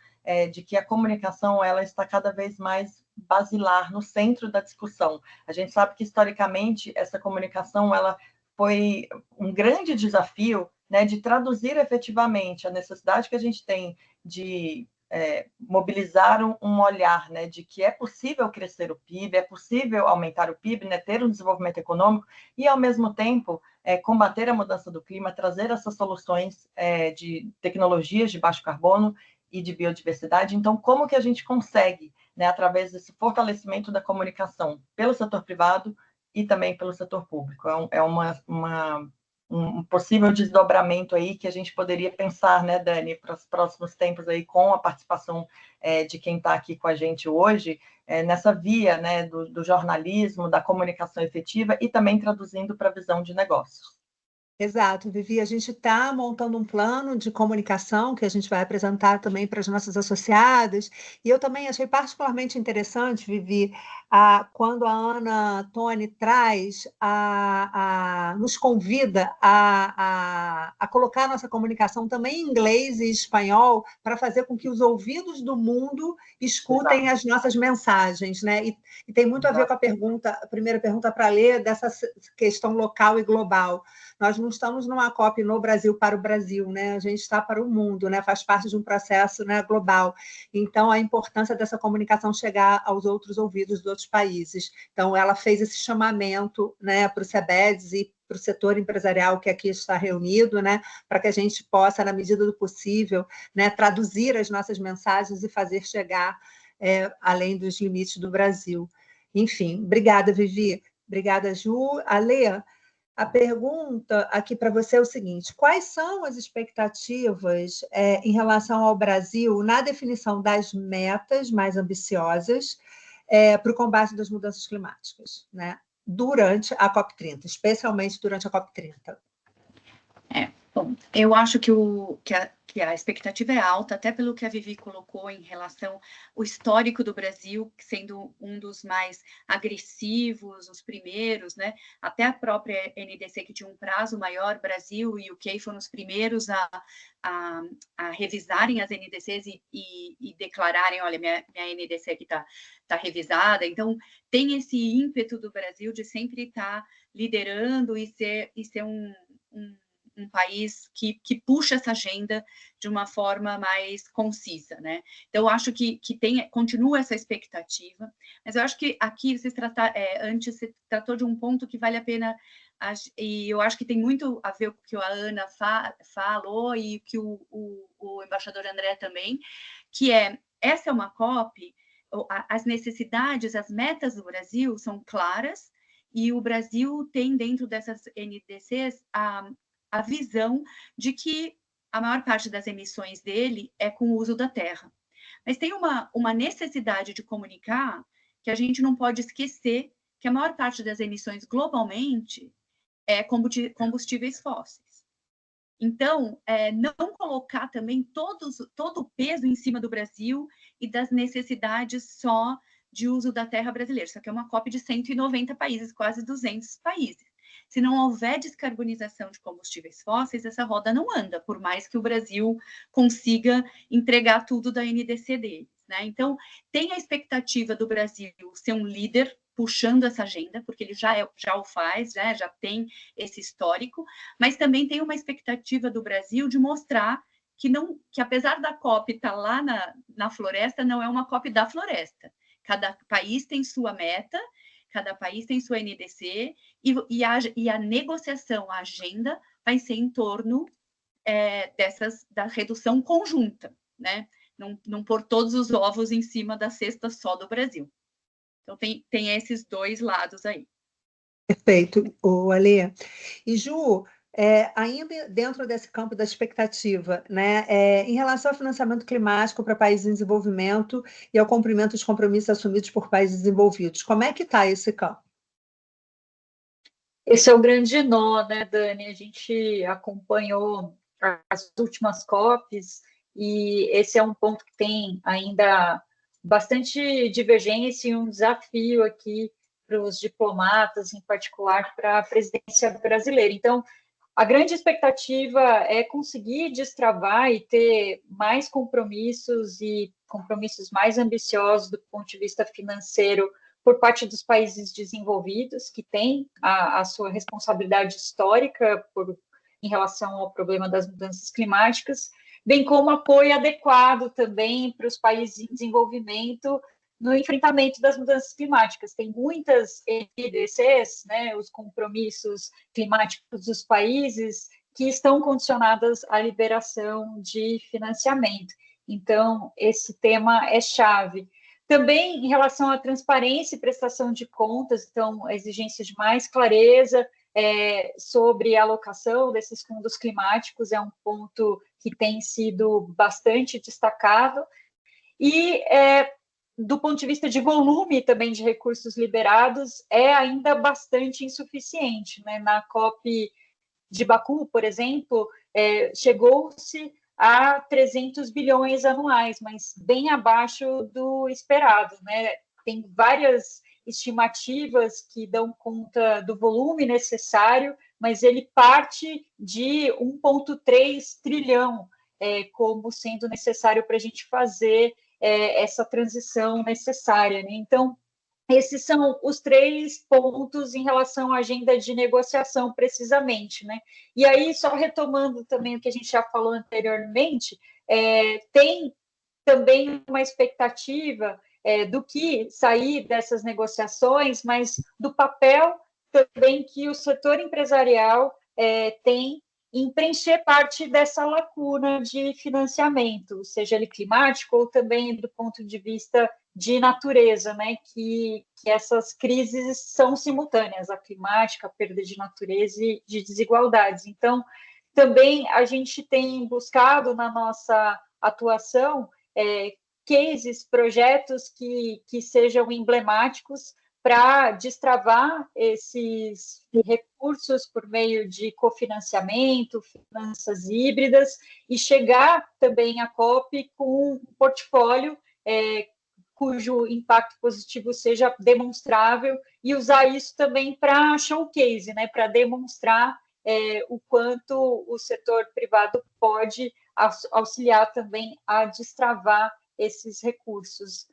de que a comunicação ela está cada vez mais basilar, no centro da discussão. A gente sabe que, historicamente, essa comunicação ela foi um grande desafio, né, de traduzir efetivamente a necessidade que a gente tem de mobilizar um olhar, né, de que é possível crescer o PIB, é possível aumentar o PIB, né, ter um desenvolvimento econômico e, ao mesmo tempo, combater a mudança do clima, trazer essas soluções de tecnologias de baixo carbono e de biodiversidade. Então, como que a gente consegue, né, através desse fortalecimento da comunicação pelo setor privado e também pelo setor público? Um possível desdobramento aí que a gente poderia pensar, né, Dani, para os próximos tempos aí, com a participação de quem está aqui com a gente hoje, nessa via, né, do jornalismo, da comunicação efetiva e também traduzindo para a visão de negócios. Exato, Vivi. A gente está montando um plano de comunicação que a gente vai apresentar também para as nossas associadas. E eu também achei particularmente interessante, Vivi, quando a Ana Toni traz, nos convida a colocar a nossa comunicação também em inglês e espanhol para fazer com que os ouvidos do mundo escutem as nossas mensagens, né? E tem muito a ver com a primeira pergunta para ler, dessa questão local e global. Nós não estamos numa COP no Brasil para o Brasil, né? A gente está para o mundo, né? Faz parte de um processo, né, global. Então, a importância dessa comunicação chegar aos outros ouvidos dos outros países. Então, ela fez esse chamamento, né, para o CEBEDS e para o setor empresarial que aqui está reunido, né, para que a gente possa, na medida do possível, né, traduzir as nossas mensagens e fazer chegar além dos limites do Brasil. Enfim, obrigada, Vivi. Obrigada, Ju. Ale, a pergunta aqui para você é o seguinte: quais são as expectativas em relação ao Brasil na definição das metas mais ambiciosas para o combate das mudanças climáticas, né, durante a COP30, especialmente durante a COP30? Bom, eu acho que a expectativa é alta, até pelo que a Vivi colocou em relação ao histórico do Brasil, sendo um dos mais agressivos, os primeiros, né? Até a própria NDC, que tinha um prazo maior, Brasil e UK foram os primeiros a revisarem as NDCs e declararem, olha, minha NDC aqui está revisada. Então, tem esse ímpeto do Brasil de sempre estar liderando e ser um país que puxa essa agenda de uma forma mais concisa, né? Então, eu acho que continua essa expectativa, mas eu acho que aqui antes você tratou de um ponto que vale a pena, e eu acho que tem muito a ver com o que a Ana falou e que o embaixador André também, que essa é uma COP, as necessidades, as metas do Brasil são claras, e o Brasil tem dentro dessas NDCs a visão de que a maior parte das emissões dele é com o uso da terra. Mas tem uma necessidade de comunicar que a gente não pode esquecer que a maior parte das emissões globalmente é combustíveis fósseis. Então, não colocar também todo o peso em cima do Brasil e das necessidades só de uso da terra brasileira. Isso aqui é uma COP de 190 países, quase 200 países. Se não houver descarbonização de combustíveis fósseis, essa roda não anda, por mais que o Brasil consiga entregar tudo da NDC deles, né? Então, tem a expectativa do Brasil ser um líder puxando essa agenda, porque ele já o faz, né? Já tem esse histórico, mas também tem uma expectativa do Brasil de mostrar que apesar da COP estar lá na floresta, não é uma COP da floresta. Cada país tem sua meta, cada país tem sua NDC, e a negociação, a agenda, vai ser em torno da redução conjunta, né? Não pôr todos os ovos em cima da cesta só do Brasil. Então, tem esses dois lados aí. Perfeito, Ale. E, Ju, ainda dentro desse campo da expectativa, né, em relação ao financiamento climático para países em desenvolvimento e ao cumprimento dos compromissos assumidos por países desenvolvidos, como é que está esse campo? Esse é o grande nó, né, Dani? A gente acompanhou as últimas COPs e esse é um ponto que tem ainda bastante divergência e um desafio aqui para os diplomatas, em particular para a presidência brasileira. Então, a grande expectativa é conseguir destravar e ter mais compromissos e compromissos mais ambiciosos do ponto de vista financeiro por parte dos países desenvolvidos, que têm a sua responsabilidade histórica em relação ao problema das mudanças climáticas, bem como apoio adequado também para os países em desenvolvimento no enfrentamento das mudanças climáticas. Tem muitas NDCs, né, os compromissos climáticos dos países, que estão condicionadas à liberação de financiamento. Então, esse tema é chave. Também em relação à transparência e prestação de contas, então, a exigência de mais clareza sobre a alocação desses fundos climáticos é um ponto que tem sido bastante destacado. E, do ponto de vista de volume também de recursos liberados, é ainda bastante insuficiente, né? Na COP de Baku, por exemplo, chegou-se a 300 bilhões anuais, mas bem abaixo do esperado, né? Tem várias estimativas que dão conta do volume necessário, mas ele parte de 1,3 trilhão como sendo necessário para a gente fazer essa transição necessária, né? Então, esses são os 3 pontos em relação à agenda de negociação, precisamente, né? E aí, só retomando também o que a gente já falou anteriormente, tem também uma expectativa do que sair dessas negociações, mas do papel também que o setor empresarial tem em preencher parte dessa lacuna de financiamento, seja ele climático ou também do ponto de vista de natureza, né? Que essas crises são simultâneas, a climática, a perda de natureza e de desigualdades. Então, também a gente tem buscado na nossa atuação cases, projetos que sejam emblemáticos para destravar esses recursos por meio de cofinanciamento, finanças híbridas, e chegar também à COP com um portfólio cujo impacto positivo seja demonstrável, e usar isso também para showcase, né, para demonstrar o quanto o setor privado pode auxiliar também a destravar esses recursos.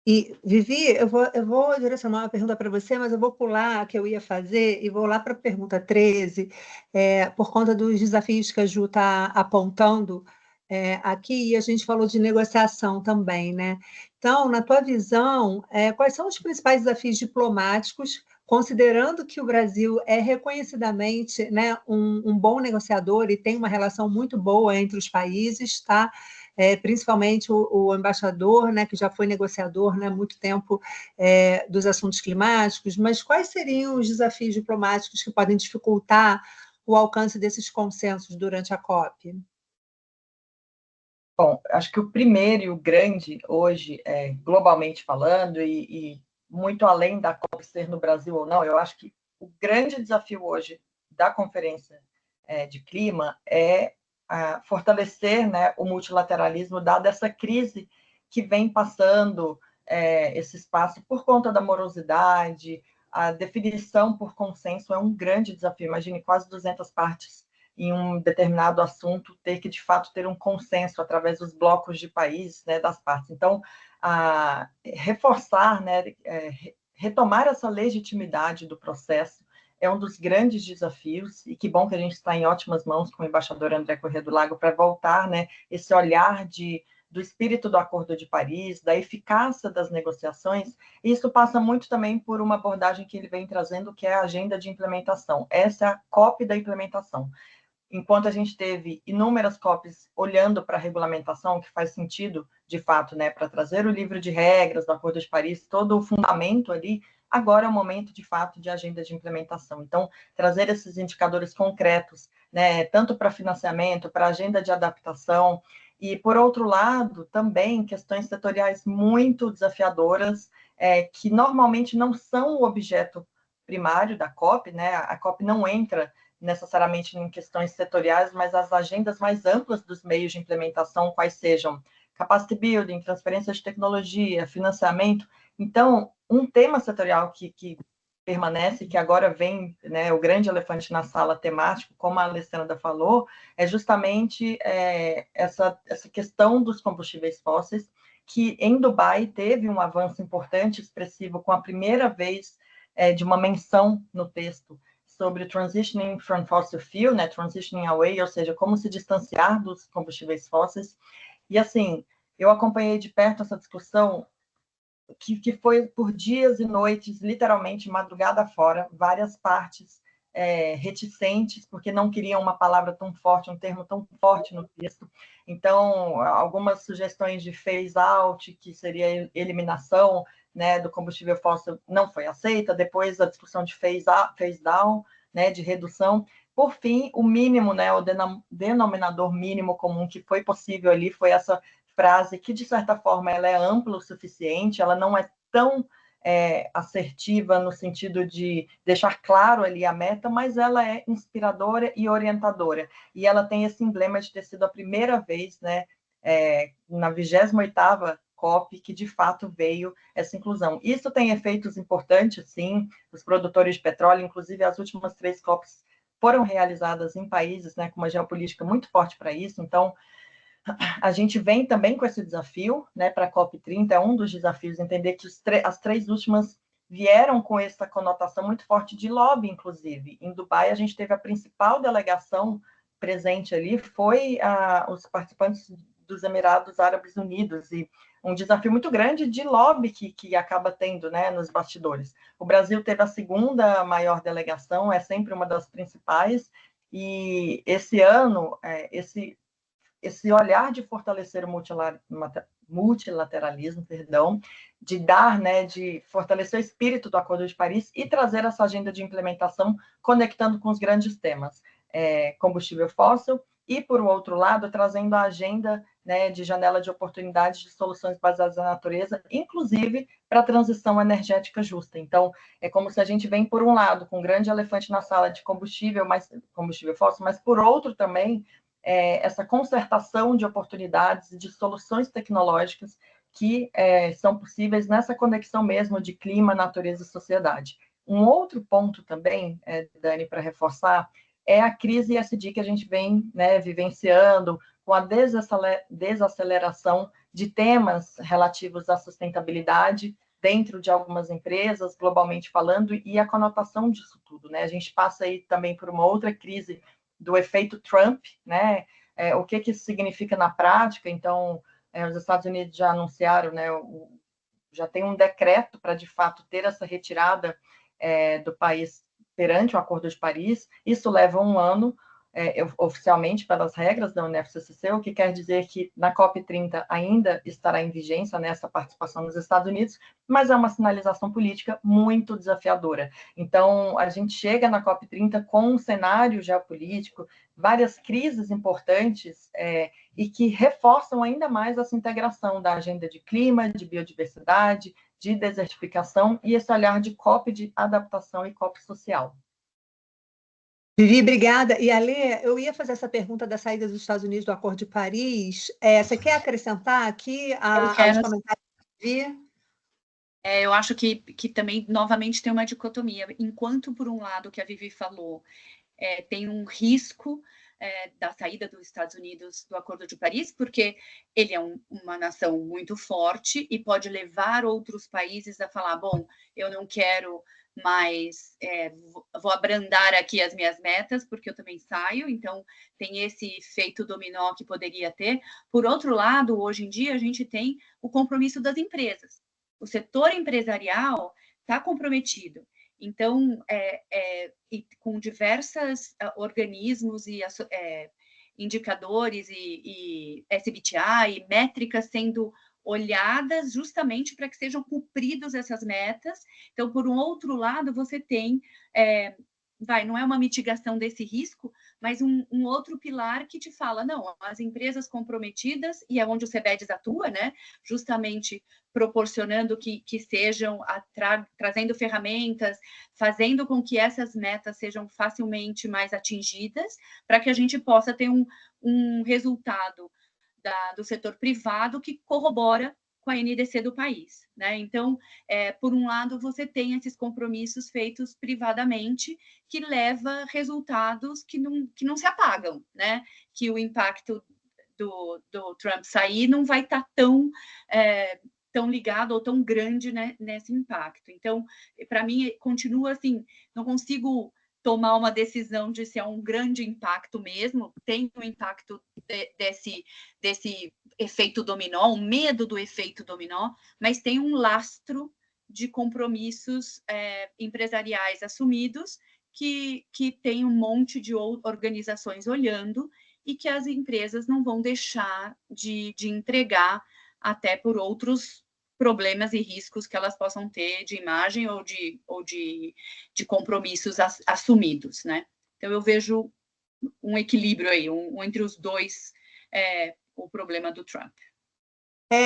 E, Vivi, eu vou direcionar uma pergunta para você, mas eu vou pular a que eu ia fazer e vou lá para a pergunta 13, por conta dos desafios que a Ju está apontando aqui, e a gente falou de negociação também, né? Então, na tua visão, quais são os principais desafios diplomáticos, considerando que o Brasil é reconhecidamente, né, um bom negociador e tem uma relação muito boa entre os países, tá? Principalmente o embaixador, né, que já foi negociador, né, há muito tempo dos assuntos climáticos, mas quais seriam os desafios diplomáticos que podem dificultar o alcance desses consensos durante a COP? Bom, acho que o primeiro e o grande hoje, globalmente falando, e muito além da COP ser no Brasil ou não, eu acho que o grande desafio hoje da Conferência de Clima é fortalecer, né, o multilateralismo, dada essa crise que vem passando esse espaço por conta da morosidade. A definição por consenso é um grande desafio. Imagine quase 200 partes em um determinado assunto, ter que, de fato, ter um consenso através dos blocos de países, né, das partes. Então, reforçar, né, retomar essa legitimidade do processo é um dos grandes desafios, e que bom que a gente está em ótimas mãos com o embaixador André Corrêa do Lago para voltar, né, esse olhar do espírito do Acordo de Paris, da eficácia das negociações. E isso passa muito também por uma abordagem que ele vem trazendo, que é a agenda de implementação. Essa é a COP da implementação. Enquanto a gente teve inúmeras COPs olhando para a regulamentação, que faz sentido, de fato, né, para trazer o livro de regras do Acordo de Paris, todo o fundamento ali, agora é o momento, de fato, de agenda de implementação. Então, trazer esses indicadores concretos, né, tanto para financiamento, para agenda de adaptação, e, por outro lado, também questões setoriais muito desafiadoras, que normalmente não são o objeto primário da COP, né? A COP não entra necessariamente em questões setoriais, mas as agendas mais amplas dos meios de implementação, quais sejam capacity building, transferência de tecnologia, financiamento. Então, um tema setorial que permanece, que agora vem, né, o grande elefante na sala temático, como a Alessandra falou, é justamente essa questão dos combustíveis fósseis, que em Dubai teve um avanço importante, expressivo, com a primeira vez de uma menção no texto sobre transitioning from fossil fuel, né, transitioning away, ou seja, como se distanciar dos combustíveis fósseis. E, assim, eu acompanhei de perto essa discussão, que foi por dias e noites, literalmente madrugada fora, várias partes reticentes, porque não queriam uma palavra tão forte, um termo tão forte no texto. Então, algumas sugestões de phase-out, que seria eliminação, né, do combustível fóssil, não foi aceita. Depois, a discussão de phase-down, né, de redução. Por fim, o mínimo, né, o denominador mínimo comum que foi possível ali foi essa frase que, de certa forma, ela é ampla o suficiente, ela não é tão assertiva no sentido de deixar claro ali a meta, mas ela é inspiradora e orientadora. E ela tem esse emblema de ter sido a primeira vez, né, na 28ª COP, que de fato veio essa inclusão. Isso tem efeitos importantes, sim, os produtores de petróleo, inclusive as últimas 3 COPs foram realizadas em países, né, com uma geopolítica muito forte para isso. Então, a gente vem também com esse desafio, né, para a COP30, é um dos desafios, entender que as 3 últimas vieram com essa conotação muito forte de lobby, inclusive. Em Dubai, a gente teve a principal delegação presente ali, foi os participantes dos Emirados Árabes Unidos, e um desafio muito grande de lobby que acaba tendo, né, nos bastidores. O Brasil teve a 2ª maior delegação, é sempre uma das principais, e esse ano, esse olhar de fortalecer o multilateralismo, de dar, né, de fortalecer o espírito do Acordo de Paris e trazer essa agenda de implementação conectando com os grandes temas, combustível fóssil, e, por outro lado, trazendo a agenda, né, de janela de oportunidades de soluções baseadas na natureza, inclusive para a transição energética justa. Então, é como se a gente vem, por um lado, com um grande elefante na sala de combustível fóssil, mas, por outro, também, essa concertação de oportunidades e de soluções tecnológicas que são possíveis nessa conexão mesmo de clima, natureza e sociedade. Um outro ponto também, Dani, para reforçar, é a crise ESG que a gente vem, né, vivenciando, com a desaceleração de temas relativos à sustentabilidade dentro de algumas empresas, globalmente falando, e a conotação disso tudo, né? A gente passa aí também por uma outra crise do efeito Trump, né? O que isso significa na prática? Então, os Estados Unidos já anunciaram, né, já tem um decreto para, de fato, ter essa retirada do país perante o Acordo de Paris. Isso leva um ano, oficialmente, pelas regras da UNFCCC, o que quer dizer que na COP30 ainda estará em vigência nessa participação dos Estados Unidos, mas é uma sinalização política muito desafiadora. Então, a gente chega na COP30 com um cenário geopolítico, várias crises importantes e que reforçam ainda mais essa integração da agenda de clima, de biodiversidade, de desertificação e esse olhar de COP de adaptação e COP social. Vivi, obrigada. E, Ale, eu ia fazer essa pergunta da saída dos Estados Unidos do Acordo de Paris. Você quer acrescentar aqui aos comentários da Vivi? Eu acho que também, novamente, tem uma dicotomia. Enquanto, por um lado, o que a Vivi falou, tem um risco da saída dos Estados Unidos do Acordo de Paris, porque ele é uma nação muito forte e pode levar outros países a falar, bom, eu não quero mais, vou abrandar aqui as minhas metas, porque eu também saio, então tem esse efeito dominó que poderia ter. Por outro lado, hoje em dia, a gente tem o compromisso das empresas. O setor empresarial está comprometido. Então, e com diversos organismos e indicadores e SBTi e métricas sendo olhadas justamente para que sejam cumpridas essas metas. Então, por um outro lado, você tem, não é uma mitigação desse risco, mas um outro pilar que te fala, não, as empresas comprometidas, e é onde o CBEDS atua, né, justamente proporcionando que sejam, trazendo ferramentas, fazendo com que essas metas sejam facilmente mais atingidas, para que a gente possa ter um resultado do setor privado que corrobora com a NDC do país, né? Então, por um lado, você tem esses compromissos feitos privadamente, que leva resultados que não se apagam, né? Que o impacto do Trump sair não vai estar tão ligado ou tão grande, né, nesse impacto. Então, para mim, continua assim, não consigo tomar uma decisão de se é um grande impacto mesmo, tem um impacto desse efeito dominó, um medo do efeito dominó, mas tem um lastro de compromissos empresariais assumidos que tem um monte de organizações olhando e que as empresas não vão deixar de entregar até por outros problemas e riscos que elas possam ter de imagem ou de compromissos assumidos, né? Então, eu vejo um equilíbrio aí, entre os dois, o problema do Trump.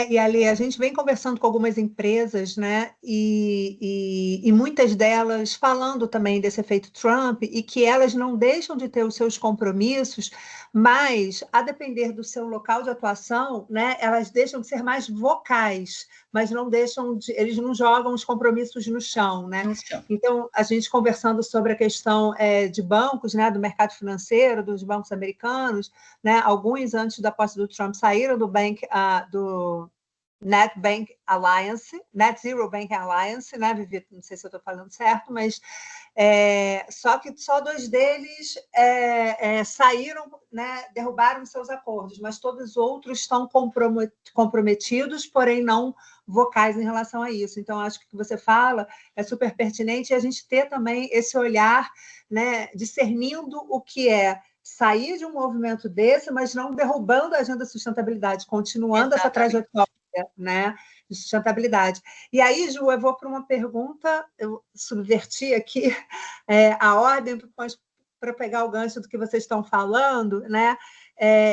E ali, a gente vem conversando com algumas empresas, né? E muitas delas falando também desse efeito Trump e que elas não deixam de ter os seus compromissos, mas, a depender do seu local de atuação, né, elas deixam de ser mais vocais, mas não deixam eles não jogam os compromissos no chão, né? Então, a gente conversando sobre a questão de bancos, né, do mercado financeiro, dos bancos americanos, né, alguns antes da posse do Trump saíram do Net Zero Bank Alliance, né, Vivi? Não sei se eu estou falando certo, mas só que só 2 deles saíram, né, derrubaram seus acordos, mas todos os outros estão comprometidos, porém não vocais em relação a isso. Então, acho que o que você fala é super pertinente e a gente ter também esse olhar, né, discernindo o que é sair de um movimento desse, mas não derrubando a agenda de sustentabilidade, continuando essa trajetória, né, de sustentabilidade. E aí, Ju, eu vou para uma pergunta, eu subverti aqui a ordem para pegar o gancho do que vocês estão falando, né?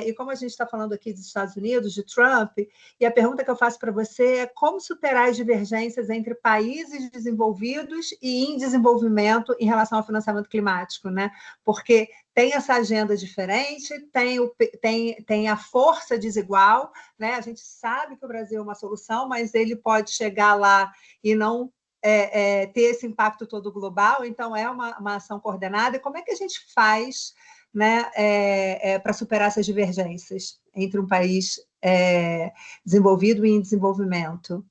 E como a gente está falando aqui dos Estados Unidos, de Trump, e a pergunta que eu faço para você é como superar as divergências entre países desenvolvidos e em desenvolvimento em relação ao financiamento climático, né? Porque tem essa agenda diferente, tem a força desigual, né? A gente sabe que o Brasil é uma solução, mas ele pode chegar lá e não ter esse impacto todo global, então é uma ação coordenada. E como é que a gente faz, né, para superar essas divergências entre um país desenvolvido e em desenvolvimento?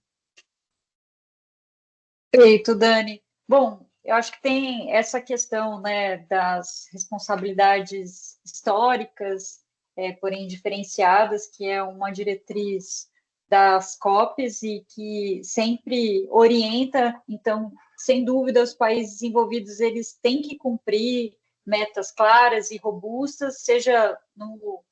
Perfeito, Dani. Bom, eu acho que tem essa questão, né, das responsabilidades históricas, porém diferenciadas, que é uma diretriz das COPs e que sempre orienta. Então, sem dúvida, os países desenvolvidos eles têm que cumprir metas claras e robustas, seja no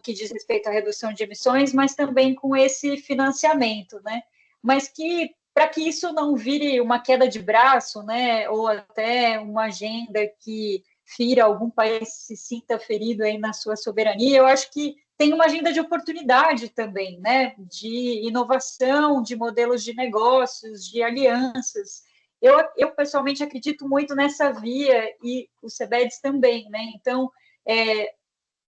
que diz respeito à redução de emissões, mas também com esse financiamento, né? Mas que para que isso não vire uma queda de braço, né, ou até uma agenda que fira algum país se sinta ferido aí na sua soberania, eu acho que tem uma agenda de oportunidade também, né, de inovação, de modelos de negócios, de alianças. Eu pessoalmente acredito muito nessa via e o CBEDS também, né? Então,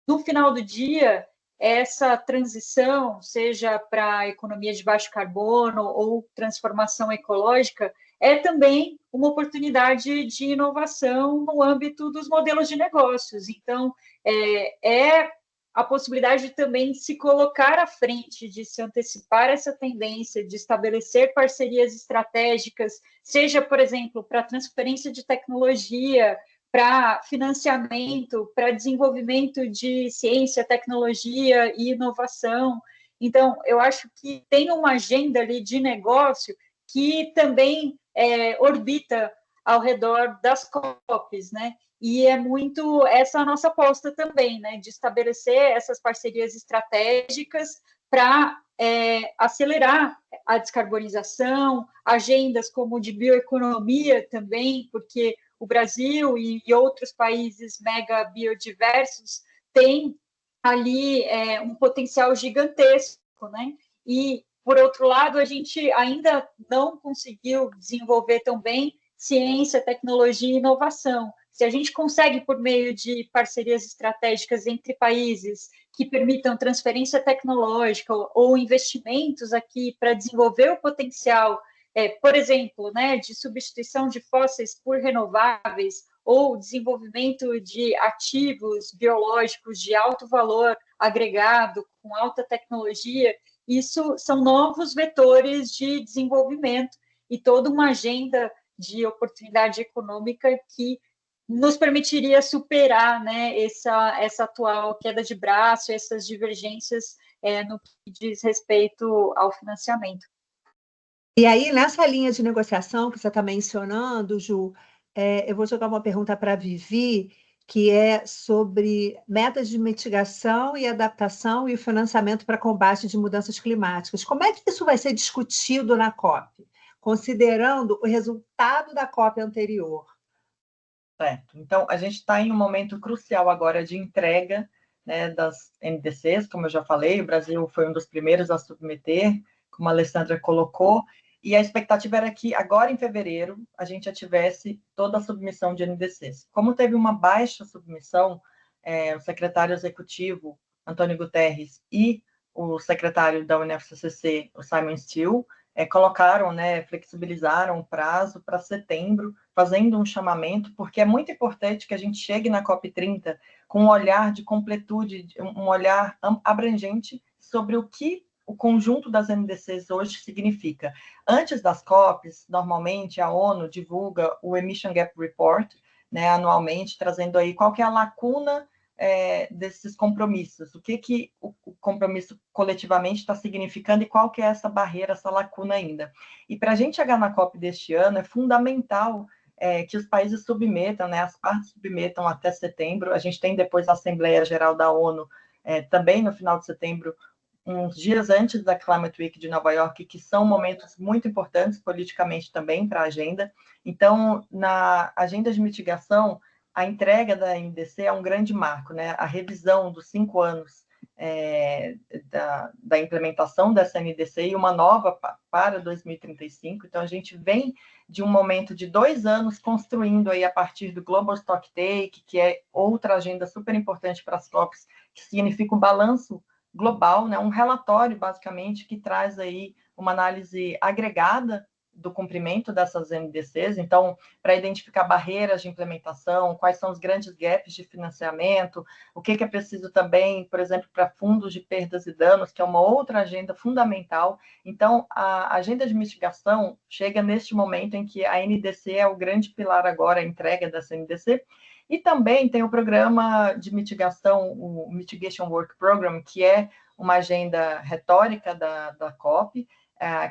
no final do dia, essa transição, seja para a economia de baixo carbono ou transformação ecológica, é também uma oportunidade de inovação no âmbito dos modelos de negócios. Então, é a possibilidade de também se colocar à frente, de se antecipar essa tendência, de estabelecer parcerias estratégicas, seja, por exemplo, para transferência de tecnologia, para financiamento, para desenvolvimento de ciência, tecnologia e inovação. Então, eu acho que tem uma agenda ali de negócio que também orbita ao redor das COPs, né? E é muito essa a nossa aposta também, né? De estabelecer essas parcerias estratégicas para acelerar a descarbonização, agendas como de bioeconomia também, porque o Brasil e outros países mega biodiversos têm ali um potencial gigantesco, né? E, por outro lado, a gente ainda não conseguiu desenvolver tão bem ciência, tecnologia e inovação. Se a gente consegue, por meio de parcerias estratégicas entre países que permitam transferência tecnológica ou investimentos aqui para desenvolver o potencial, por exemplo, né, de substituição de fósseis por renováveis ou desenvolvimento de ativos biológicos de alto valor agregado, com alta tecnologia, isso são novos vetores de desenvolvimento e toda uma agenda de oportunidade econômica que nos permitiria superar, né, essa atual queda de braço, essas divergências no que diz respeito ao financiamento. E aí, nessa linha de negociação que você está mencionando, Ju, eu vou jogar uma pergunta para a Vivi, que é sobre metas de mitigação e adaptação e o financiamento para combate de mudanças climáticas. Como é que isso vai ser discutido na COP, considerando o resultado da COP anterior? Certo. Então, a gente está em um momento crucial agora de entrega, né, das NDCs, como eu já falei, o Brasil foi um dos primeiros a submeter, como a Alessandra colocou, e a expectativa era que agora, em fevereiro, a gente já tivesse toda a submissão de NDCs. Como teve uma baixa submissão, o secretário executivo, Antônio Guterres, e o secretário da UNFCCC, o Simon Stiell, colocaram, né, flexibilizaram o prazo para setembro, fazendo um chamamento, porque é muito importante que a gente chegue na COP30 com um olhar de completude, um olhar abrangente sobre o que o conjunto das NDCs hoje significa. Antes das COPs, normalmente a ONU divulga o Emission Gap Report, né, anualmente, trazendo aí qual que é a lacuna desses compromissos, o que o compromisso coletivamente está significando e qual que é essa barreira, essa lacuna ainda. E para a gente chegar na COP deste ano, é fundamental que os países submetam, né, as partes submetam até setembro. A gente tem depois a Assembleia Geral da ONU, também no final de setembro, uns dias antes da Climate Week de Nova York, que são momentos muito importantes politicamente também para a agenda. Então, na agenda de mitigação, a entrega da NDC é um grande marco, né? A revisão dos 5 anos da implementação dessa NDC e uma nova para 2035. Então, a gente vem de um momento de 2 anos construindo aí a partir do Global Stocktake, que é outra agenda super importante para as COPs, que significa um balanço global, né? Um relatório, basicamente, que traz aí uma análise agregada do cumprimento dessas NDCs, então, para identificar barreiras de implementação, quais são os grandes gaps de financiamento, o que é preciso também, por exemplo, para fundos de perdas e danos, que é uma outra agenda fundamental. Então, a agenda de mitigação chega neste momento em que a NDC é o grande pilar agora, a entrega dessa NDC, e também tem o programa de mitigação, o Mitigation Work Program, que é uma agenda retórica da COP,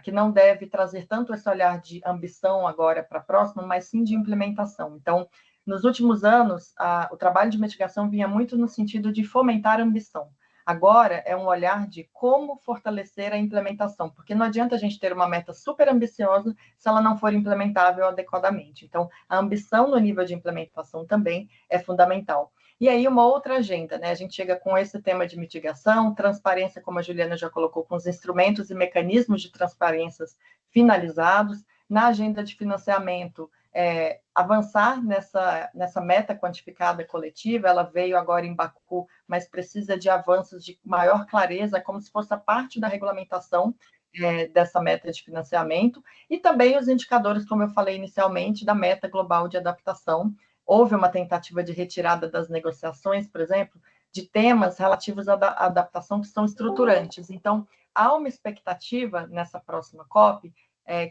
que não deve trazer tanto esse olhar de ambição agora para a próxima, mas sim de implementação. Então, nos últimos anos, o trabalho de mitigação vinha muito no sentido de fomentar a ambição. Agora é um olhar de como fortalecer a implementação, porque não adianta a gente ter uma meta super ambiciosa se ela não for implementável adequadamente. Então, a ambição no nível de implementação também é fundamental. E aí, uma outra agenda, né? A gente chega com esse tema de mitigação, transparência, como a Juliana já colocou, com os instrumentos e mecanismos de transparências finalizados. Na agenda de financiamento, avançar nessa meta quantificada coletiva, ela veio agora em Baku, mas precisa de avanços de maior clareza, como se fosse a parte da regulamentação dessa meta de financiamento, e também os indicadores, como eu falei inicialmente, da meta global de adaptação. Houve uma tentativa de retirada das negociações, por exemplo, de temas relativos à adaptação que são estruturantes. Então, há uma expectativa nessa próxima COP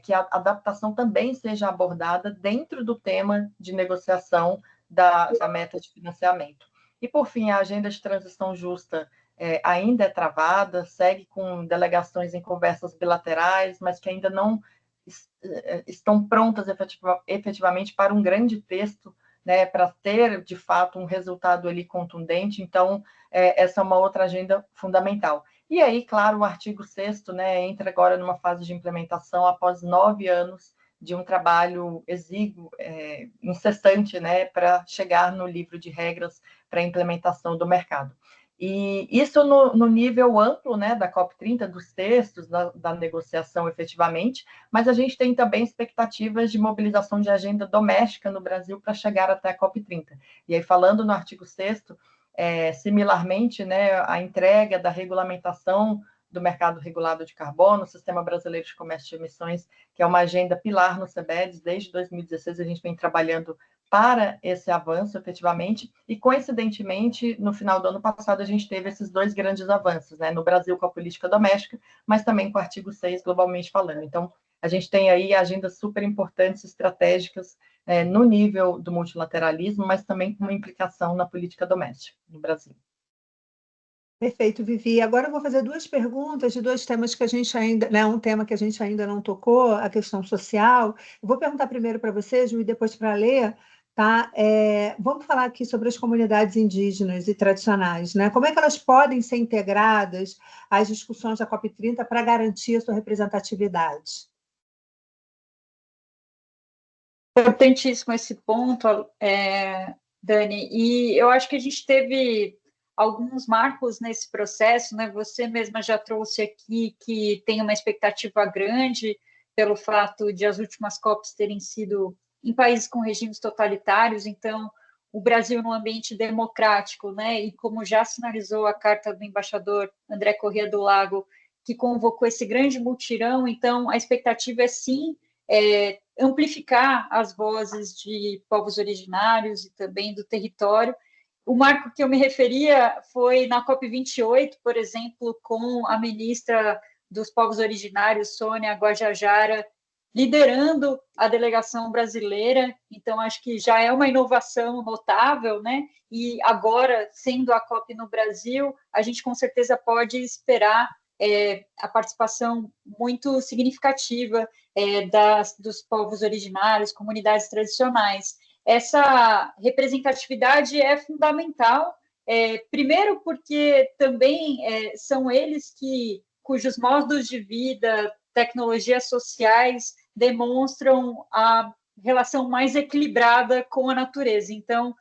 que a adaptação também seja abordada dentro do tema de negociação da meta de financiamento. E, por fim, a agenda de transição justa ainda é travada, segue com delegações em conversas bilaterais, mas que ainda não estão prontas efetivamente para um grande texto, né, para ter, de fato, um resultado ali contundente. Então, essa é uma outra agenda fundamental. E aí, claro, o artigo 6º, né, entra agora numa fase de implementação após 9 anos de um trabalho exíguo, incessante, né, para chegar no livro de regras para a implementação do mercado. E isso no nível amplo, né, da COP30, dos textos, da negociação efetivamente, mas a gente tem também expectativas de mobilização de agenda doméstica no Brasil para chegar até a COP30. E aí, falando no artigo 6º, similarmente, né, a entrega da regulamentação do mercado regulado de carbono, o Sistema Brasileiro de Comércio de Emissões, que é uma agenda pilar no CBEDS, desde 2016 a gente vem trabalhando para esse avanço, efetivamente, e coincidentemente, no final do ano passado, a gente teve esses 2 grandes avanços, né, no Brasil com a política doméstica, mas também com o artigo 6, globalmente falando. Então, a gente tem aí agendas super importantes, estratégicas, no nível do multilateralismo, mas também com uma implicação na política doméstica no Brasil. Perfeito, Vivi. Agora eu vou fazer duas perguntas de dois temas que a gente ainda, né, um tema que a gente ainda não tocou, a questão social. Eu vou perguntar primeiro para você, Ju, e depois para a Lê, tá? Vamos falar aqui sobre as comunidades indígenas e tradicionais, né? Como é que elas podem ser integradas às discussões da COP30 para garantir a sua representatividade? Importantíssimo esse ponto, Dani, e eu acho que a gente teve alguns marcos nesse processo, né? Você mesma já trouxe aqui que tem uma expectativa grande pelo fato de as últimas COPs terem sido em países com regimes totalitários, então o Brasil num ambiente democrático, né? E como já sinalizou a carta do embaixador André Corrêa do Lago, que convocou esse grande mutirão, então a expectativa é sim amplificar as vozes de povos originários e também do território. O marco que eu me referia foi na COP28, por exemplo, com a ministra dos povos originários, Sônia Guajajara, liderando a delegação brasileira. Então, acho que já é uma inovação notável, né? E agora, sendo a COP no Brasil, a gente com certeza pode esperar a participação muito significativa dos povos originários, comunidades tradicionais. Essa representatividade é fundamental, primeiro porque também são eles cujos modos de vida, tecnologias sociais demonstram a relação mais equilibrada com a natureza. Então,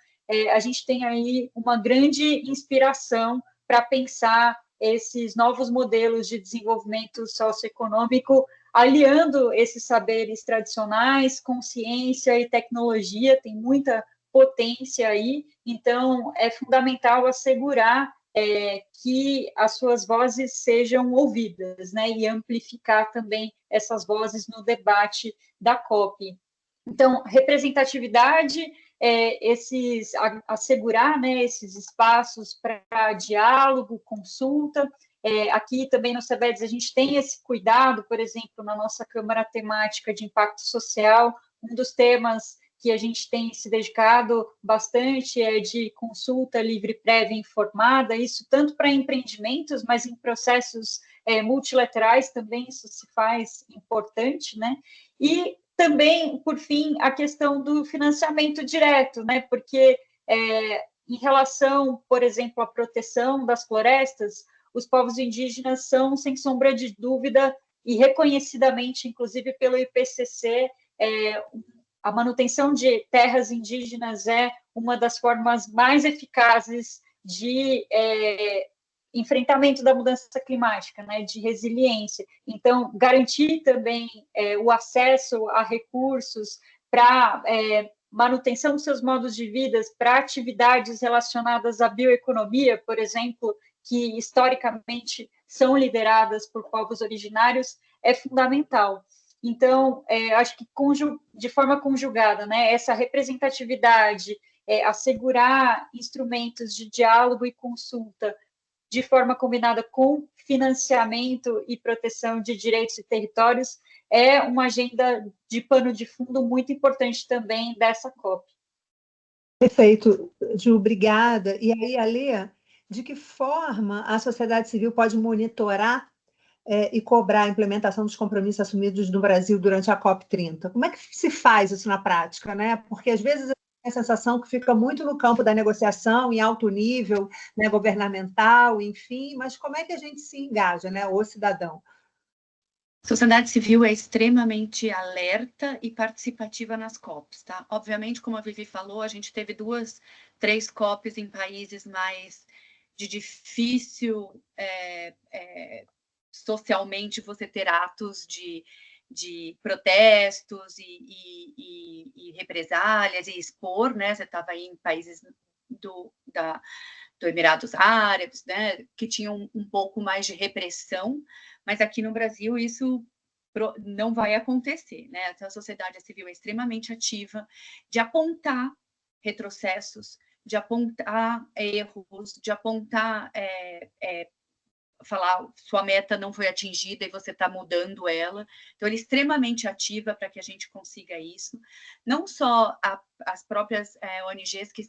a gente tem aí uma grande inspiração para pensar esses novos modelos de desenvolvimento socioeconômico, aliando esses saberes tradicionais com ciência e tecnologia, tem muita potência aí, então é fundamental assegurar que as suas vozes sejam ouvidas, né, e amplificar também essas vozes no debate da COP. Então, representatividade, assegurar, né, esses espaços para diálogo, consulta. Aqui também no CEBEDES a gente tem esse cuidado, por exemplo, na nossa Câmara Temática de Impacto Social, um dos temas que a gente tem se dedicado bastante é de consulta livre, prévia e informada, isso tanto para empreendimentos, mas em processos multilaterais também isso se faz importante, né? E também, por fim, a questão do financiamento direto, né? Porque em relação, por exemplo, à proteção das florestas, os povos indígenas são, sem sombra de dúvida, e reconhecidamente, inclusive pelo IPCC, a manutenção de terras indígenas é uma das formas mais eficazes de enfrentamento da mudança climática, né, de resiliência. Então, garantir também o acesso a recursos para manutenção dos seus modos de vida, para atividades relacionadas à bioeconomia, por exemplo, que historicamente são lideradas por povos originários, é fundamental. Então, acho que de forma conjugada, né, essa representatividade, assegurar instrumentos de diálogo e consulta de forma combinada com financiamento e proteção de direitos e territórios, é uma agenda de pano de fundo muito importante também dessa COP. Perfeito, Ju, obrigada. E aí, Alê, de que forma a sociedade civil pode monitorar e cobrar a implementação dos compromissos assumidos no Brasil durante a COP30? Como é que se faz isso na prática, né? Porque às vezes a sensação que fica muito no campo da negociação, em alto nível, né, governamental, enfim, mas como é que a gente se engaja, né, o cidadão? A sociedade civil é extremamente alerta e participativa nas COPs, tá? Obviamente, como a Vivi falou, a gente teve 2, 3 COPs em países mais de difícil socialmente você ter atos de protestos e represálias e expor, né? Você estava aí em países do Emirados Árabes, né, que tinham um pouco mais de repressão, mas aqui no Brasil isso não vai acontecer, né? Então, a sociedade civil é extremamente ativa de apontar retrocessos, de apontar erros, de apontar falar sua meta não foi atingida e você está mudando ela. Então, ele é extremamente ativa para que a gente consiga isso. Não só as próprias ONGs que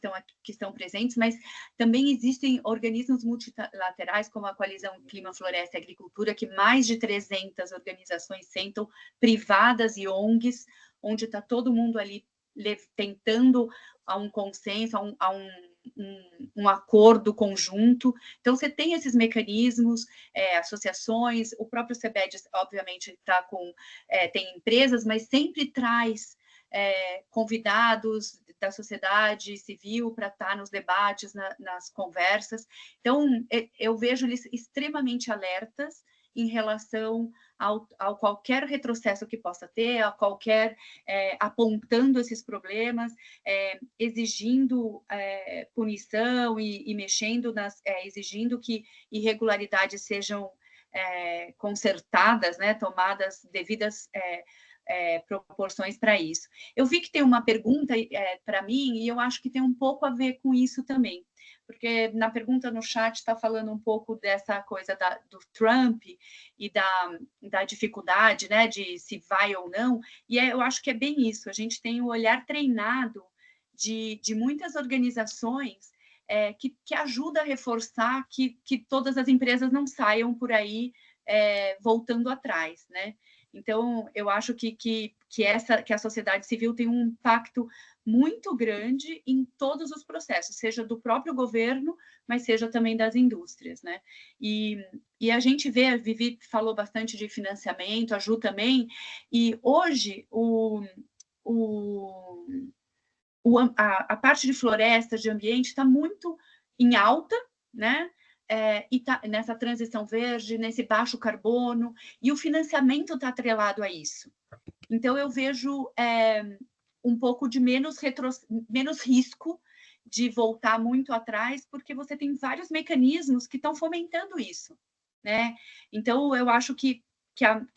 estão presentes, mas também existem organismos multilaterais, como a Coalizão Clima, Floresta e Agricultura, que mais de 300 organizações sentam, privadas e ONGs, onde está todo mundo ali tentando a um consenso, a um acordo conjunto. Então, você tem esses mecanismos, associações, o próprio CBED, obviamente, está tem empresas, mas sempre traz convidados da sociedade civil para estar nos debates, nas conversas. Então, eu vejo eles extremamente alertas em relação ao qualquer retrocesso que possa ter, a qualquer apontando esses problemas, exigindo punição e mexendo exigindo que irregularidades sejam consertadas, né, tomadas devidas proporções para isso. Eu vi que tem uma pergunta para mim e eu acho que tem um pouco a ver com isso também, porque na pergunta no chat está falando um pouco dessa coisa do Trump e da dificuldade, né, de se vai ou não, e eu acho que é bem isso, a gente tem o olhar treinado de muitas organizações que ajuda a reforçar que todas as empresas não saiam por aí voltando atrás, né? Então, eu acho que a sociedade civil tem um impacto muito grande em todos os processos, seja do próprio governo, mas seja também das indústrias, né? E a gente vê, a Vivi falou bastante de financiamento, a Ju também, e hoje a parte de florestas, de ambiente, está muito em alta, né? E tá nessa transição verde, nesse baixo carbono, e o financiamento está atrelado a isso. Então, eu vejo um pouco de menos risco de voltar muito atrás, porque você tem vários mecanismos que estão fomentando isso, né? Então, eu acho que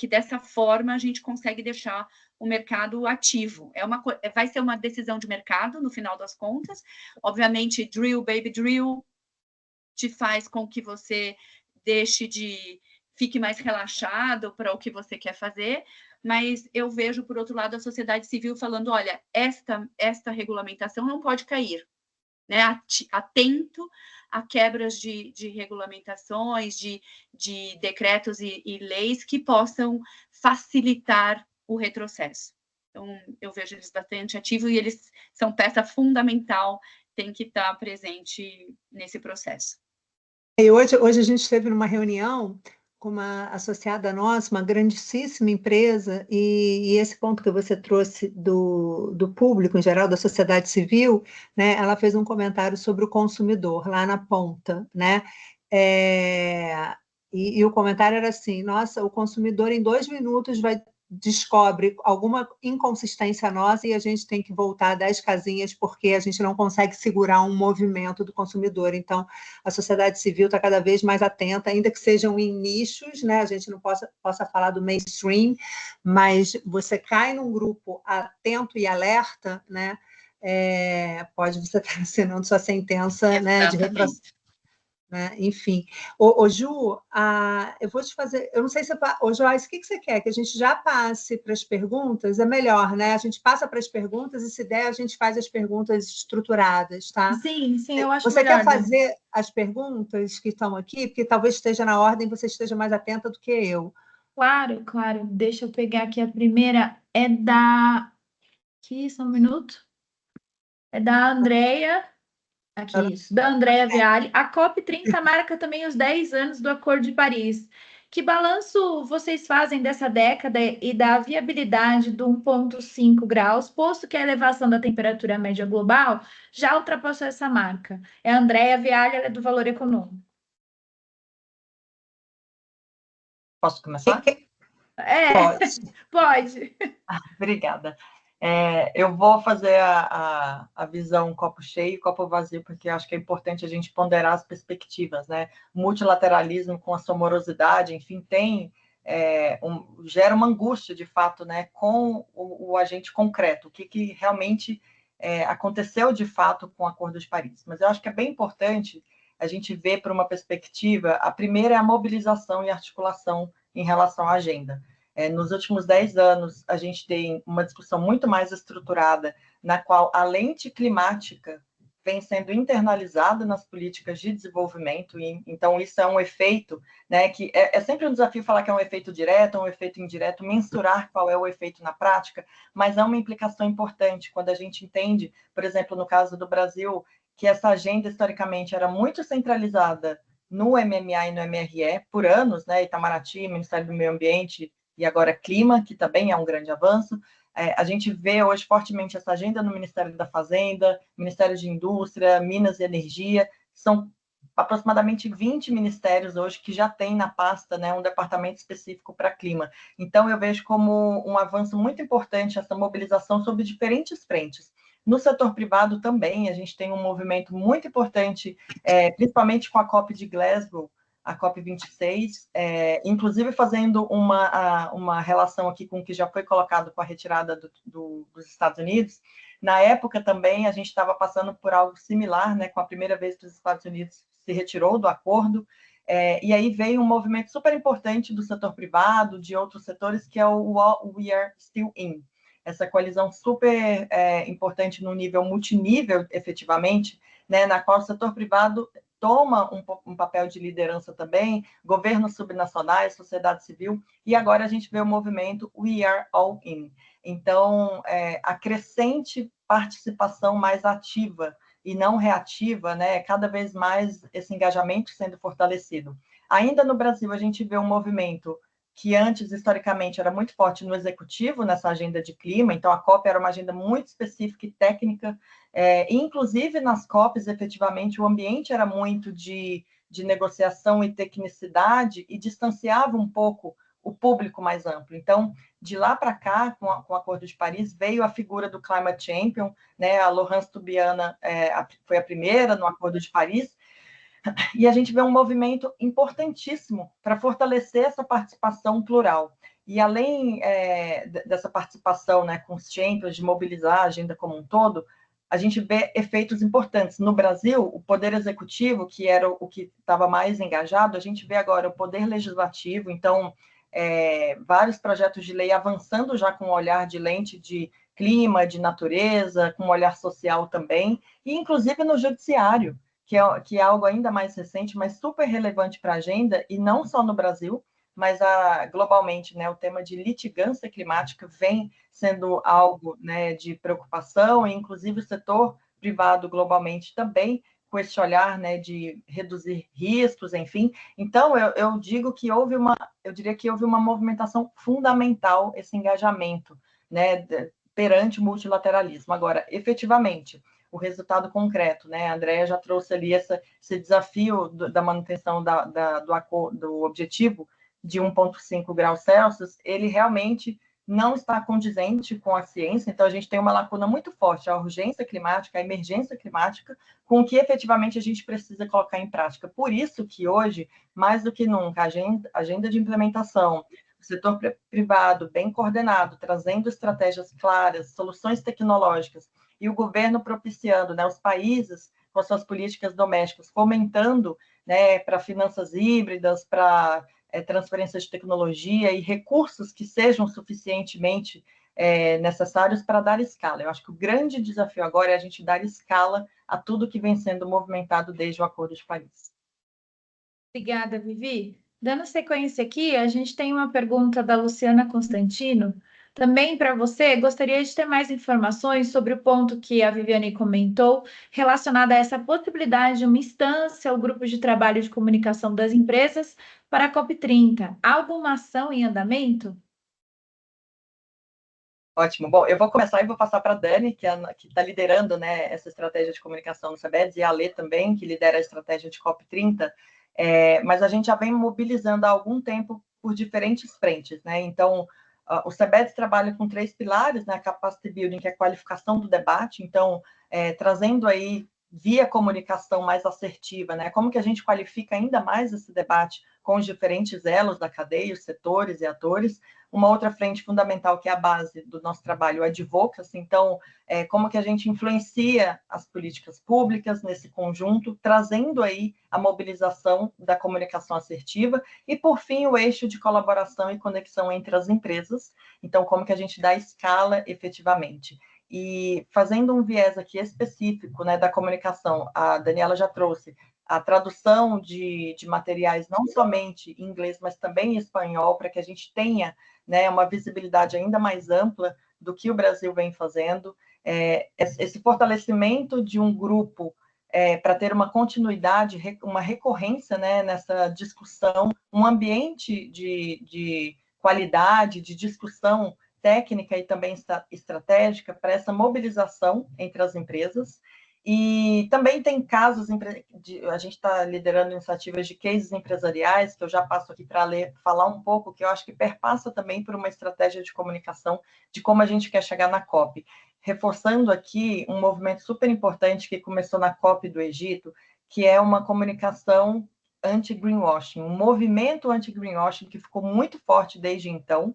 dessa forma a gente consegue deixar o mercado ativo. Vai ser uma decisão de mercado, no final das contas. Obviamente, drill, baby drill, te faz com que você fique mais relaxado para o que você quer fazer, mas eu vejo, por outro lado, a sociedade civil falando, olha, esta regulamentação não pode cair, né? Atento a quebras de regulamentações, de decretos e leis que possam facilitar o retrocesso. Então, eu vejo eles bastante ativos e eles são peça fundamental, tem que estar presente nesse processo. E hoje a gente esteve numa reunião com uma associada nossa, uma grandíssima empresa, e esse ponto que você trouxe do público, em geral, da sociedade civil, né, ela fez um comentário sobre o consumidor, lá na ponta, né? E o comentário era assim, nossa, o consumidor em 2 minutos descobre alguma inconsistência nossa e a gente tem que voltar 10 casinhas porque a gente não consegue segurar um movimento do consumidor. Então, a sociedade civil está cada vez mais atenta, ainda que sejam em nichos, né? A gente não possa falar do mainstream, mas você cai num grupo atento e alerta, né? Pode você estar assinando sua sentença, né, de retrocesso. Né? Enfim, Ju, eu vou te fazer, eu não sei se Joyce, o que você quer? Que a gente já passe para as perguntas? É melhor, né? A gente passa para as perguntas e, se der, a gente faz as perguntas estruturadas, tá? Sim, eu acho Você melhor. Quer fazer as perguntas que estão aqui? Porque talvez esteja na ordem e você esteja mais atenta do que eu. Claro. Deixa eu pegar aqui a primeira. Aqui, só um minuto. É da Andrea. Aqui, isso, da Andrea Viale. A COP30 marca também os 10 anos do Acordo de Paris. Que balanço vocês fazem dessa década e da viabilidade do 1,5 graus, posto que a elevação da temperatura média global já ultrapassou essa marca? É a Andrea Viale, ela é do Valor Econômico. Posso começar? Pode. Obrigada. Eu vou fazer a visão copo cheio e copo vazio, porque acho que é importante a gente ponderar as perspectivas, né? O multilateralismo com a sua morosidade, enfim, gera uma angústia, de fato, né, com o agente concreto, o que realmente aconteceu, de fato, com o Acordo de Paris. Mas eu acho que é bem importante a gente vê por uma perspectiva, a primeira é a mobilização e articulação em relação à agenda. Nos últimos 10 anos, a gente tem uma discussão muito mais estruturada, na qual a lente climática vem sendo internalizada nas políticas de desenvolvimento, e então isso é um efeito, né, que é sempre um desafio falar que é um efeito direto, um efeito indireto, mensurar qual é o efeito na prática, mas há uma implicação importante quando a gente entende, por exemplo, no caso do Brasil, que essa agenda historicamente era muito centralizada no MMA e no MRE por anos, né, Itamaraty, Ministério do Meio Ambiente e agora Clima, que também é um grande avanço. A gente vê hoje fortemente essa agenda no Ministério da Fazenda, Ministério de Indústria, Minas e Energia. São aproximadamente 20 ministérios hoje que já têm na pasta, né, um departamento específico para clima. Então, eu vejo como um avanço muito importante essa mobilização sobre diferentes frentes. No setor privado também, a gente tem um movimento muito importante, principalmente com a COP de Glasgow, a COP26, inclusive fazendo uma relação aqui com o que já foi colocado com a retirada dos Estados Unidos. Na época também a gente estava passando por algo similar, né, com a primeira vez que os Estados Unidos se retirou do acordo, e aí veio um movimento super importante do setor privado, de outros setores, que é o We Are Still In. Essa coalizão super importante no nível multinível, efetivamente, né, na qual o setor privado toma um papel de liderança também, governos subnacionais, sociedade civil, e agora a gente vê o movimento We Are All In. Então, a crescente participação mais ativa e não reativa, né, cada vez mais esse engajamento sendo fortalecido. Ainda no Brasil, a gente vê um movimento que antes, historicamente, era muito forte no executivo, nessa agenda de clima, então a COP era uma agenda muito específica e técnica, inclusive nas COPs, efetivamente, o ambiente era muito de negociação e tecnicidade e distanciava um pouco o público mais amplo. Então, de lá para cá, com o Acordo de Paris, veio a figura do Climate Champion, né? A Laurence Tubiana foi a primeira no Acordo de Paris, e a gente vê um movimento importantíssimo para fortalecer essa participação plural. E além dessa participação, né, com os champions, de mobilizar a agenda como um todo, a gente vê efeitos importantes. No Brasil, o Poder Executivo, que era o que estava mais engajado, a gente vê agora o Poder Legislativo, então, vários projetos de lei avançando já com um olhar de lente de clima, de natureza, com um olhar social também, e inclusive no Judiciário, que é algo ainda mais recente, mas super relevante para a agenda, e não só no Brasil, mas globalmente, né, o tema de litigância climática vem sendo algo, né, de preocupação, e inclusive o setor privado globalmente também, com esse olhar, né, de reduzir riscos, enfim. Então, eu diria que houve uma movimentação fundamental, esse engajamento, né, perante o multilateralismo. Agora, efetivamente, o resultado concreto, né? A Andrea já trouxe ali esse desafio da manutenção do objetivo de 1,5 graus Celsius, ele realmente não está condizente com a ciência, então a gente tem uma lacuna muito forte, a urgência climática, a emergência climática, com o que efetivamente a gente precisa colocar em prática. Por isso que hoje, mais do que nunca, a agenda de implementação, o setor privado bem coordenado, trazendo estratégias claras, soluções tecnológicas, e o governo propiciando, né, os países com suas políticas domésticas, fomentando, né, para finanças híbridas, para transferência de tecnologia e recursos que sejam suficientemente necessários para dar escala. Eu acho que o grande desafio agora é a gente dar escala a tudo que vem sendo movimentado desde o Acordo de Paris. Obrigada, Vivi. Dando sequência aqui, a gente tem uma pergunta da Luciana Constantino. Também para você, gostaria de ter mais informações sobre o ponto que a Viviane comentou, relacionado a essa possibilidade de uma instância ou grupo de trabalho de comunicação das empresas para a COP30. Há alguma ação em andamento? Ótimo. Bom, eu vou começar e vou passar para a Dani, que está liderando, né, essa estratégia de comunicação no CEBEDS, e a Lê também, que lidera a estratégia de COP30. Mas a gente já vem mobilizando há algum tempo por diferentes frentes, né? Então, o CEBEDS trabalha com 3 pilares, né? A Capacity Building, que é a qualificação do debate, então, trazendo aí via comunicação mais assertiva, né? Como que a gente qualifica ainda mais esse debate com os diferentes elos da cadeia, os setores e atores. Uma outra frente fundamental, que é a base do nosso trabalho, o advocacy. Então, como que a gente influencia as políticas públicas nesse conjunto, trazendo aí a mobilização da comunicação assertiva. E, por fim, o eixo de colaboração e conexão entre as empresas. Então, como que a gente dá escala efetivamente. E fazendo um viés aqui específico, né, da comunicação, a Daniela já trouxe a tradução de materiais não somente em inglês, mas também em espanhol, para que a gente tenha, né, uma visibilidade ainda mais ampla do que o Brasil vem fazendo. Esse fortalecimento de um grupo para ter uma continuidade, uma recorrência, né, nessa discussão, um ambiente de qualidade, de discussão técnica e também estratégica para essa mobilização entre as empresas. E também tem casos, a gente está liderando iniciativas de cases empresariais, que eu já passo aqui para falar um pouco, que eu acho que perpassa também por uma estratégia de comunicação de como a gente quer chegar na COP. Reforçando aqui um movimento super importante que começou na COP do Egito, que é uma comunicação anti-greenwashing, um movimento anti-greenwashing que ficou muito forte desde então,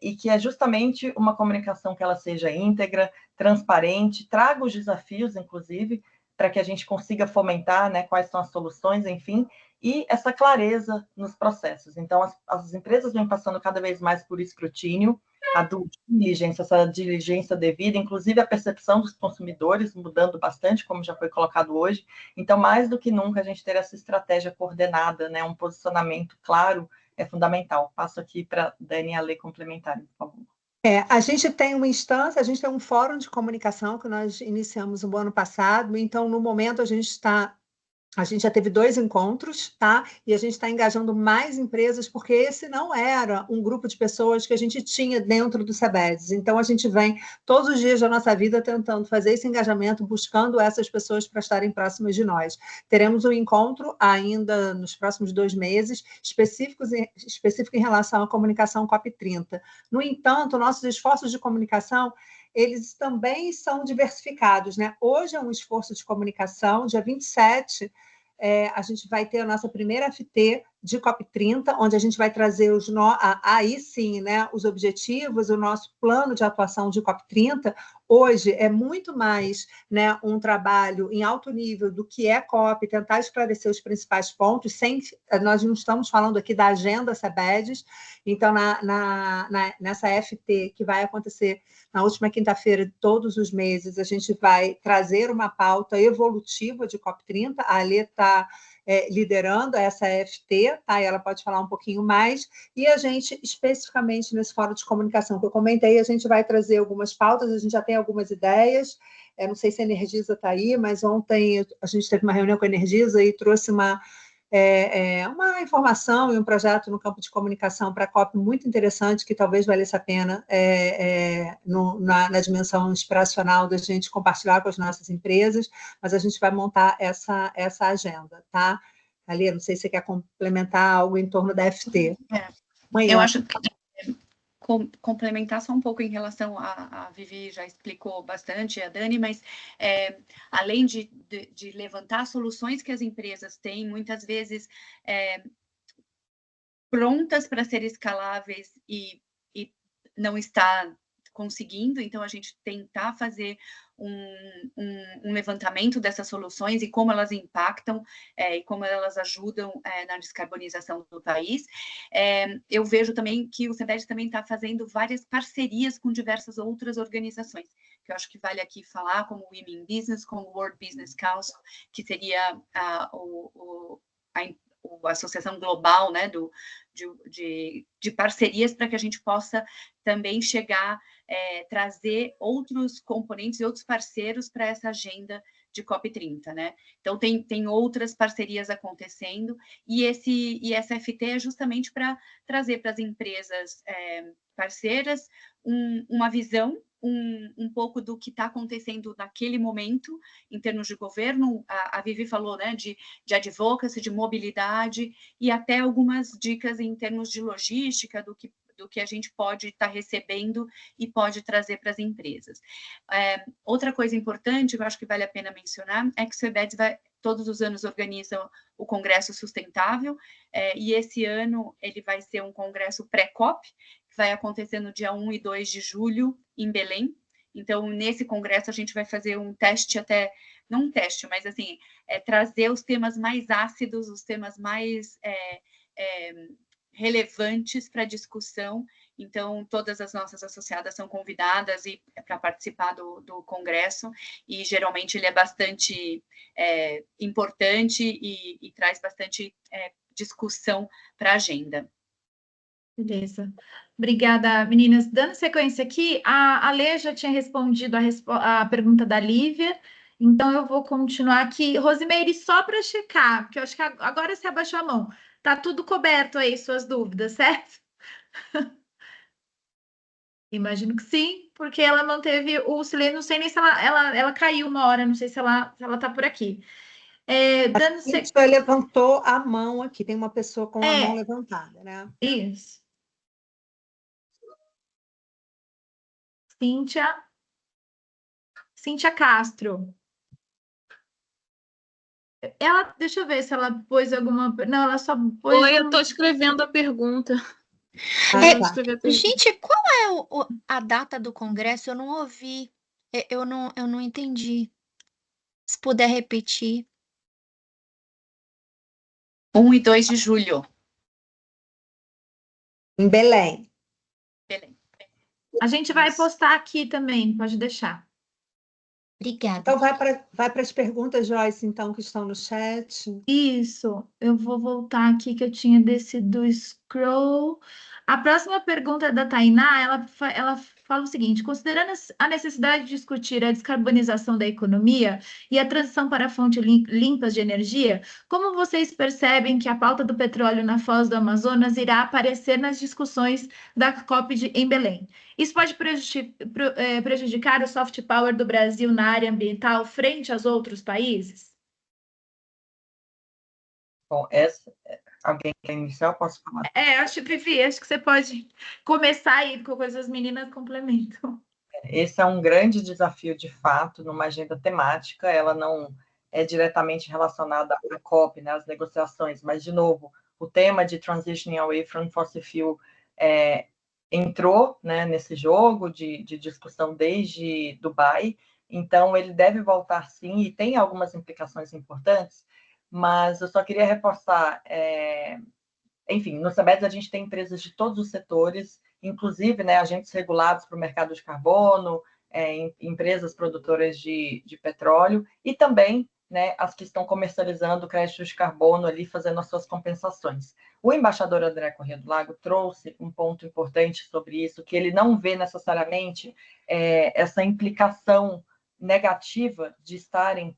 e que é justamente uma comunicação que ela seja íntegra, transparente, traga os desafios, inclusive, para que a gente consiga fomentar, né, quais são as soluções, enfim, e essa clareza nos processos. Então, as empresas vêm passando cada vez mais por escrutínio, a diligência, essa diligência devida, inclusive a percepção dos consumidores mudando bastante, como já foi colocado hoje. Então, mais do que nunca, a gente ter essa estratégia coordenada, né, um posicionamento claro, é fundamental. Passo aqui para a Dani e a Lê complementarem, por favor. A gente tem uma instância, a gente tem um fórum de comunicação que nós iniciamos no ano passado, então, no momento, a gente já teve 2 encontros, tá? E a gente está engajando mais empresas, porque esse não era um grupo de pessoas que a gente tinha dentro do SEBEDES. Então, a gente vem todos os dias da nossa vida tentando fazer esse engajamento, buscando essas pessoas para estarem próximas de nós. Teremos um encontro ainda nos próximos 2 meses, específico em relação à comunicação COP30. No entanto, nossos esforços de comunicação, eles também são diversificados, né? Hoje é um esforço de comunicação, dia 27, a gente vai ter a nossa primeira FT de COP30, onde a gente vai trazer aí sim, né, os objetivos, o nosso plano de atuação de COP30. Hoje é muito mais, né, um trabalho em alto nível do que é COP, tentar esclarecer os principais pontos, nós não estamos falando aqui da agenda SEBEDES. Então, nessa FT que vai acontecer na última quinta-feira de todos os meses, a gente vai trazer uma pauta evolutiva de COP30, a Alê está liderando essa FT, tá? E ela pode falar um pouquinho mais, e a gente, especificamente nesse fórum de comunicação que eu comentei, a gente vai trazer algumas pautas, a gente já tem algumas ideias, não sei se a Energisa está aí, mas ontem a gente teve uma reunião com a Energisa e trouxe uma informação e um projeto no campo de comunicação para a COP muito interessante, que talvez valesse a pena na dimensão inspiracional da gente compartilhar com as nossas empresas, mas a gente vai montar essa agenda, tá? Ali, não sei se você quer complementar algo em torno da FT. Eu acho que complementar só um pouco em relação a Vivi já explicou bastante, a Dani, mas além de levantar soluções que as empresas têm, muitas vezes prontas para ser escaláveis e não está conseguindo, então a gente tentar fazer um levantamento dessas soluções e como elas impactam e como elas ajudam na descarbonização do país. Eu vejo também que o SEBEDES também está fazendo várias parcerias com diversas outras organizações, que eu acho que vale aqui falar, como o Women in Business, como o World Business Council, que seria a associação global, né, de parcerias para que a gente possa também chegar, trazer outros componentes e outros parceiros para essa agenda de COP30, né? Então, tem outras parcerias acontecendo, e essa FT é justamente para trazer para as empresas parceiras uma visão, um pouco do que está acontecendo naquele momento, em termos de governo. A Vivi falou, né, de advocacy, de mobilidade, e até algumas dicas em termos de logística, do que a gente pode estar recebendo e pode trazer para as empresas. Outra coisa importante, que eu acho que vale a pena mencionar, é que o CEBEDS todos os anos organiza o Congresso Sustentável, e esse ano ele vai ser um congresso pré-COP, que vai acontecer no dia 1 e 2 de julho, em Belém. Então, nesse congresso, a gente vai fazer um teste não um teste, mas assim, trazer os temas mais ácidos, os temas mais relevantes para discussão. Então, todas as nossas associadas são convidadas para participar do congresso, e geralmente ele é bastante importante e traz bastante discussão para a agenda. Beleza. Obrigada, meninas. Dando sequência aqui, a Lê já tinha respondido a pergunta da Lívia, então eu vou continuar aqui. Rosimeire, só para checar, porque eu acho que agora você abaixou a mão. Tá tudo coberto aí, suas dúvidas, certo? Imagino que sim, porque ela manteve o silêncio, não sei nem se ela caiu uma hora, não sei se ela tá por aqui. A gente levantou a mão aqui, tem uma pessoa com a mão levantada, né? Isso. Cíntia Castro. Deixa eu ver se ela pôs alguma... Não, ela só pôs... Oi, eu estou escrevendo a pergunta. Gente, qual é a data do congresso? Eu não ouvi. Eu não entendi. Se puder repetir. 1 e 2 de julho. Em Belém. A gente vai postar aqui também, pode deixar. Obrigada. Então, vai para as perguntas, Joyce, então, que estão no chat. Isso, eu vou voltar aqui que eu tinha descido o scroll. A próxima pergunta é da Tainá, ela fala o seguinte: considerando a necessidade de discutir a descarbonização da economia e a transição para fontes limpas de energia, como vocês percebem que a pauta do petróleo na Foz do Amazonas irá aparecer nas discussões da COP em Belém? Isso pode prejudicar o soft power do Brasil na área ambiental frente aos outros países? Bom, alguém quer iniciar? Eu posso falar? Vivi, acho que você pode começar aí com coisas, as meninas complementam. Esse é um grande desafio, de fato, numa agenda temática. Ela não é diretamente relacionada à COP, né, às negociações, mas, de novo, o tema de Transitioning Away from Fossil Fuel entrou, né, nesse jogo de discussão desde Dubai, então ele deve voltar sim, e tem algumas implicações importantes, mas eu só queria reforçar, enfim, no CEBEDS a gente tem empresas de todos os setores, inclusive, né, agentes regulados para o mercado de carbono, empresas produtoras de petróleo, e também, né, as que estão comercializando créditos de carbono ali, fazendo as suas compensações. O embaixador André Corrêa do Lago trouxe um ponto importante sobre isso, que ele não vê necessariamente essa implicação negativa de estarem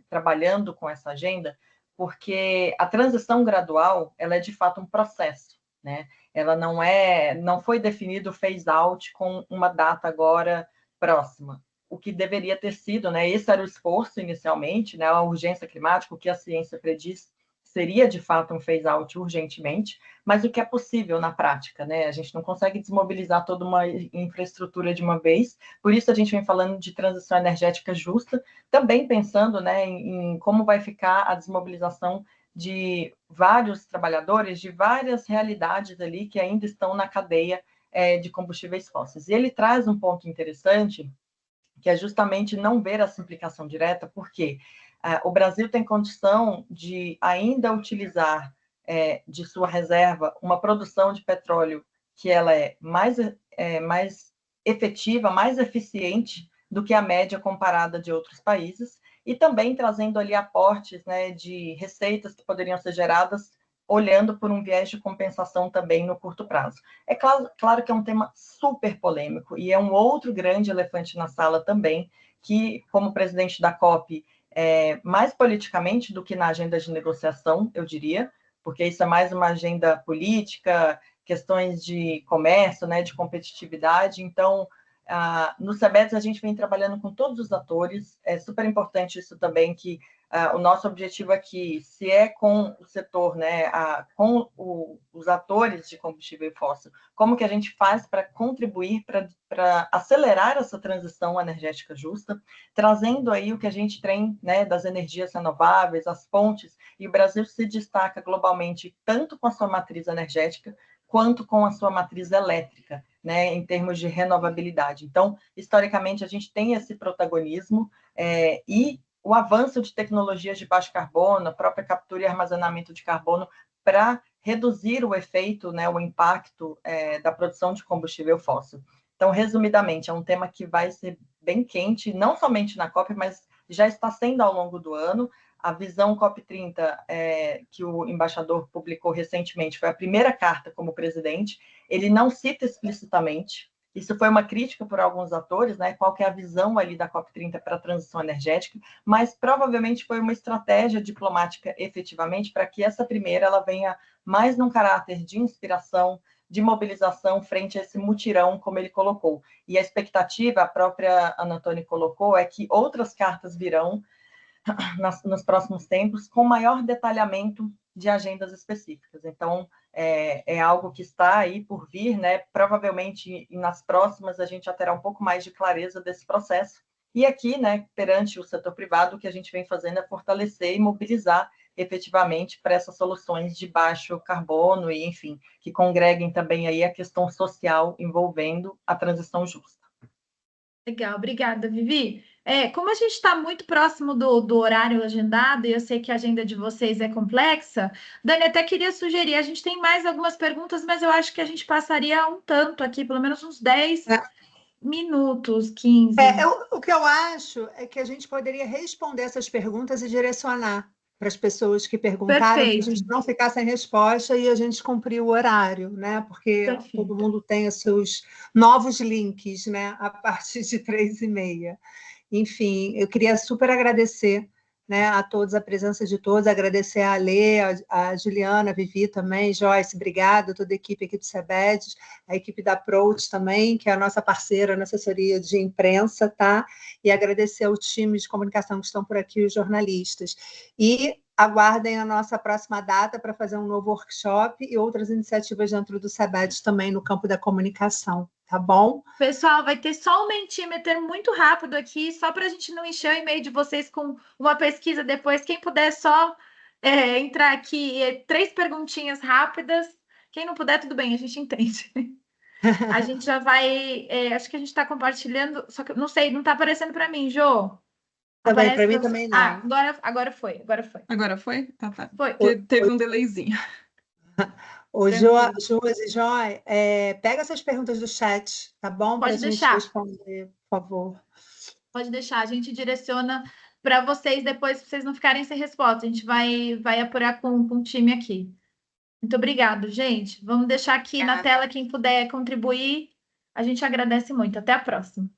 trabalhando com essa agenda, porque a transição gradual, ela é de fato um processo, né? Ela não foi definido o phase out com uma data agora próxima. O que deveria ter sido, né? Esse era o esforço inicialmente, né? A urgência climática, o que a ciência prediz, seria de fato um phase out urgentemente, mas o que é possível na prática, né? A gente não consegue desmobilizar toda uma infraestrutura de uma vez, por isso a gente vem falando de transição energética justa, também pensando, né, em como vai ficar a desmobilização de vários trabalhadores, de várias realidades ali que ainda estão na cadeia de combustíveis fósseis. E ele traz um ponto interessante, que é justamente não ver essa implicação direta, porque o Brasil tem condição de ainda utilizar de sua reserva uma produção de petróleo que ela é mais efetiva, mais eficiente do que a média comparada de outros países, e também trazendo ali aportes, né, de receitas que poderiam ser geradas olhando por um viés de compensação também no curto prazo. É claro que é um tema super polêmico e é um outro grande elefante na sala também, que, como presidente da COP, mais politicamente do que na agenda de negociação, eu diria, porque isso é mais uma agenda política, questões de comércio, né, de competitividade. Então, no CEBEDS a gente vem trabalhando com todos os atores, é super importante isso também, que o nosso objetivo aqui, se é com o setor, né, os atores de combustível fóssil, como que a gente faz para contribuir, para acelerar essa transição energética justa, trazendo aí o que a gente tem, né, das energias renováveis, as fontes, e o Brasil se destaca globalmente tanto com a sua matriz energética, quanto com a sua matriz elétrica, né, em termos de renovabilidade. Então, historicamente, a gente tem esse protagonismo, e o avanço de tecnologias de baixo carbono, a própria captura e armazenamento de carbono, para reduzir o efeito, né, o impacto da produção de combustível fóssil. Então, resumidamente, é um tema que vai ser bem quente, não somente na COP, mas já está sendo ao longo do ano. A visão COP30, que o embaixador publicou recentemente, foi a primeira carta como presidente. Ele não cita explicitamente. Isso foi uma crítica por alguns atores, né? Qual que é a visão ali da COP30 para a transição energética, mas provavelmente foi uma estratégia diplomática efetivamente para que essa primeira ela venha mais num caráter de inspiração, de mobilização frente a esse mutirão, como ele colocou. E a expectativa, a própria Ana Antônia colocou, é que outras cartas virão nos próximos tempos, com maior detalhamento de agendas específicas. Então, é algo que está aí por vir, né? Provavelmente, nas próximas, a gente já terá um pouco mais de clareza desse processo. E aqui, né, perante o setor privado, o que a gente vem fazendo é fortalecer e mobilizar efetivamente para essas soluções de baixo carbono e, enfim, que congreguem também aí a questão social envolvendo a transição justa. Legal, obrigada, Vivi. Como a gente está muito próximo do horário agendado, e eu sei que a agenda de vocês é complexa, Dani, até queria sugerir, a gente tem mais algumas perguntas, mas eu acho que a gente passaria um tanto aqui, pelo menos uns 10 minutos, 15. O que eu acho é que a gente poderia responder essas perguntas e direcionar para as pessoas que perguntaram, para a gente não ficar sem resposta e a gente cumprir o horário, né? Porque todo mundo tem os seus novos links, né? A partir de 3h30. Enfim, eu queria super agradecer, né, a todos, a presença de todos, agradecer a Alê, a Juliana, a Vivi também, Joyce, obrigada, toda a equipe aqui do CEBED, a equipe da Approach também, que é a nossa parceira na assessoria de imprensa, tá? E agradecer ao time de comunicação que estão por aqui, os jornalistas. E aguardem a nossa próxima data para fazer um novo workshop e outras iniciativas dentro do CEBED também no campo da comunicação, tá bom? Pessoal, vai ter só um Mentimeter muito rápido aqui, só para a gente não encher o e-mail de vocês com uma pesquisa depois. Quem puder só entrar aqui, 3 perguntinhas rápidas. Quem não puder, tudo bem, a gente entende. A gente já vai... acho que a gente está compartilhando, só que não sei, não está aparecendo para mim, Jô. Também, para mim também não. Agora foi. Agora foi? Tá. Foi. Teve um delayzinho. Ô, Josi, Joy, pega essas perguntas do chat, tá bom? Pode deixar. Gente responder, por favor. Pode deixar, a gente direciona para vocês depois, para vocês não ficarem sem resposta. A gente vai apurar com o time aqui. Muito obrigado, gente. Vamos deixar aqui na tela quem puder contribuir. A gente agradece muito. Até a próxima.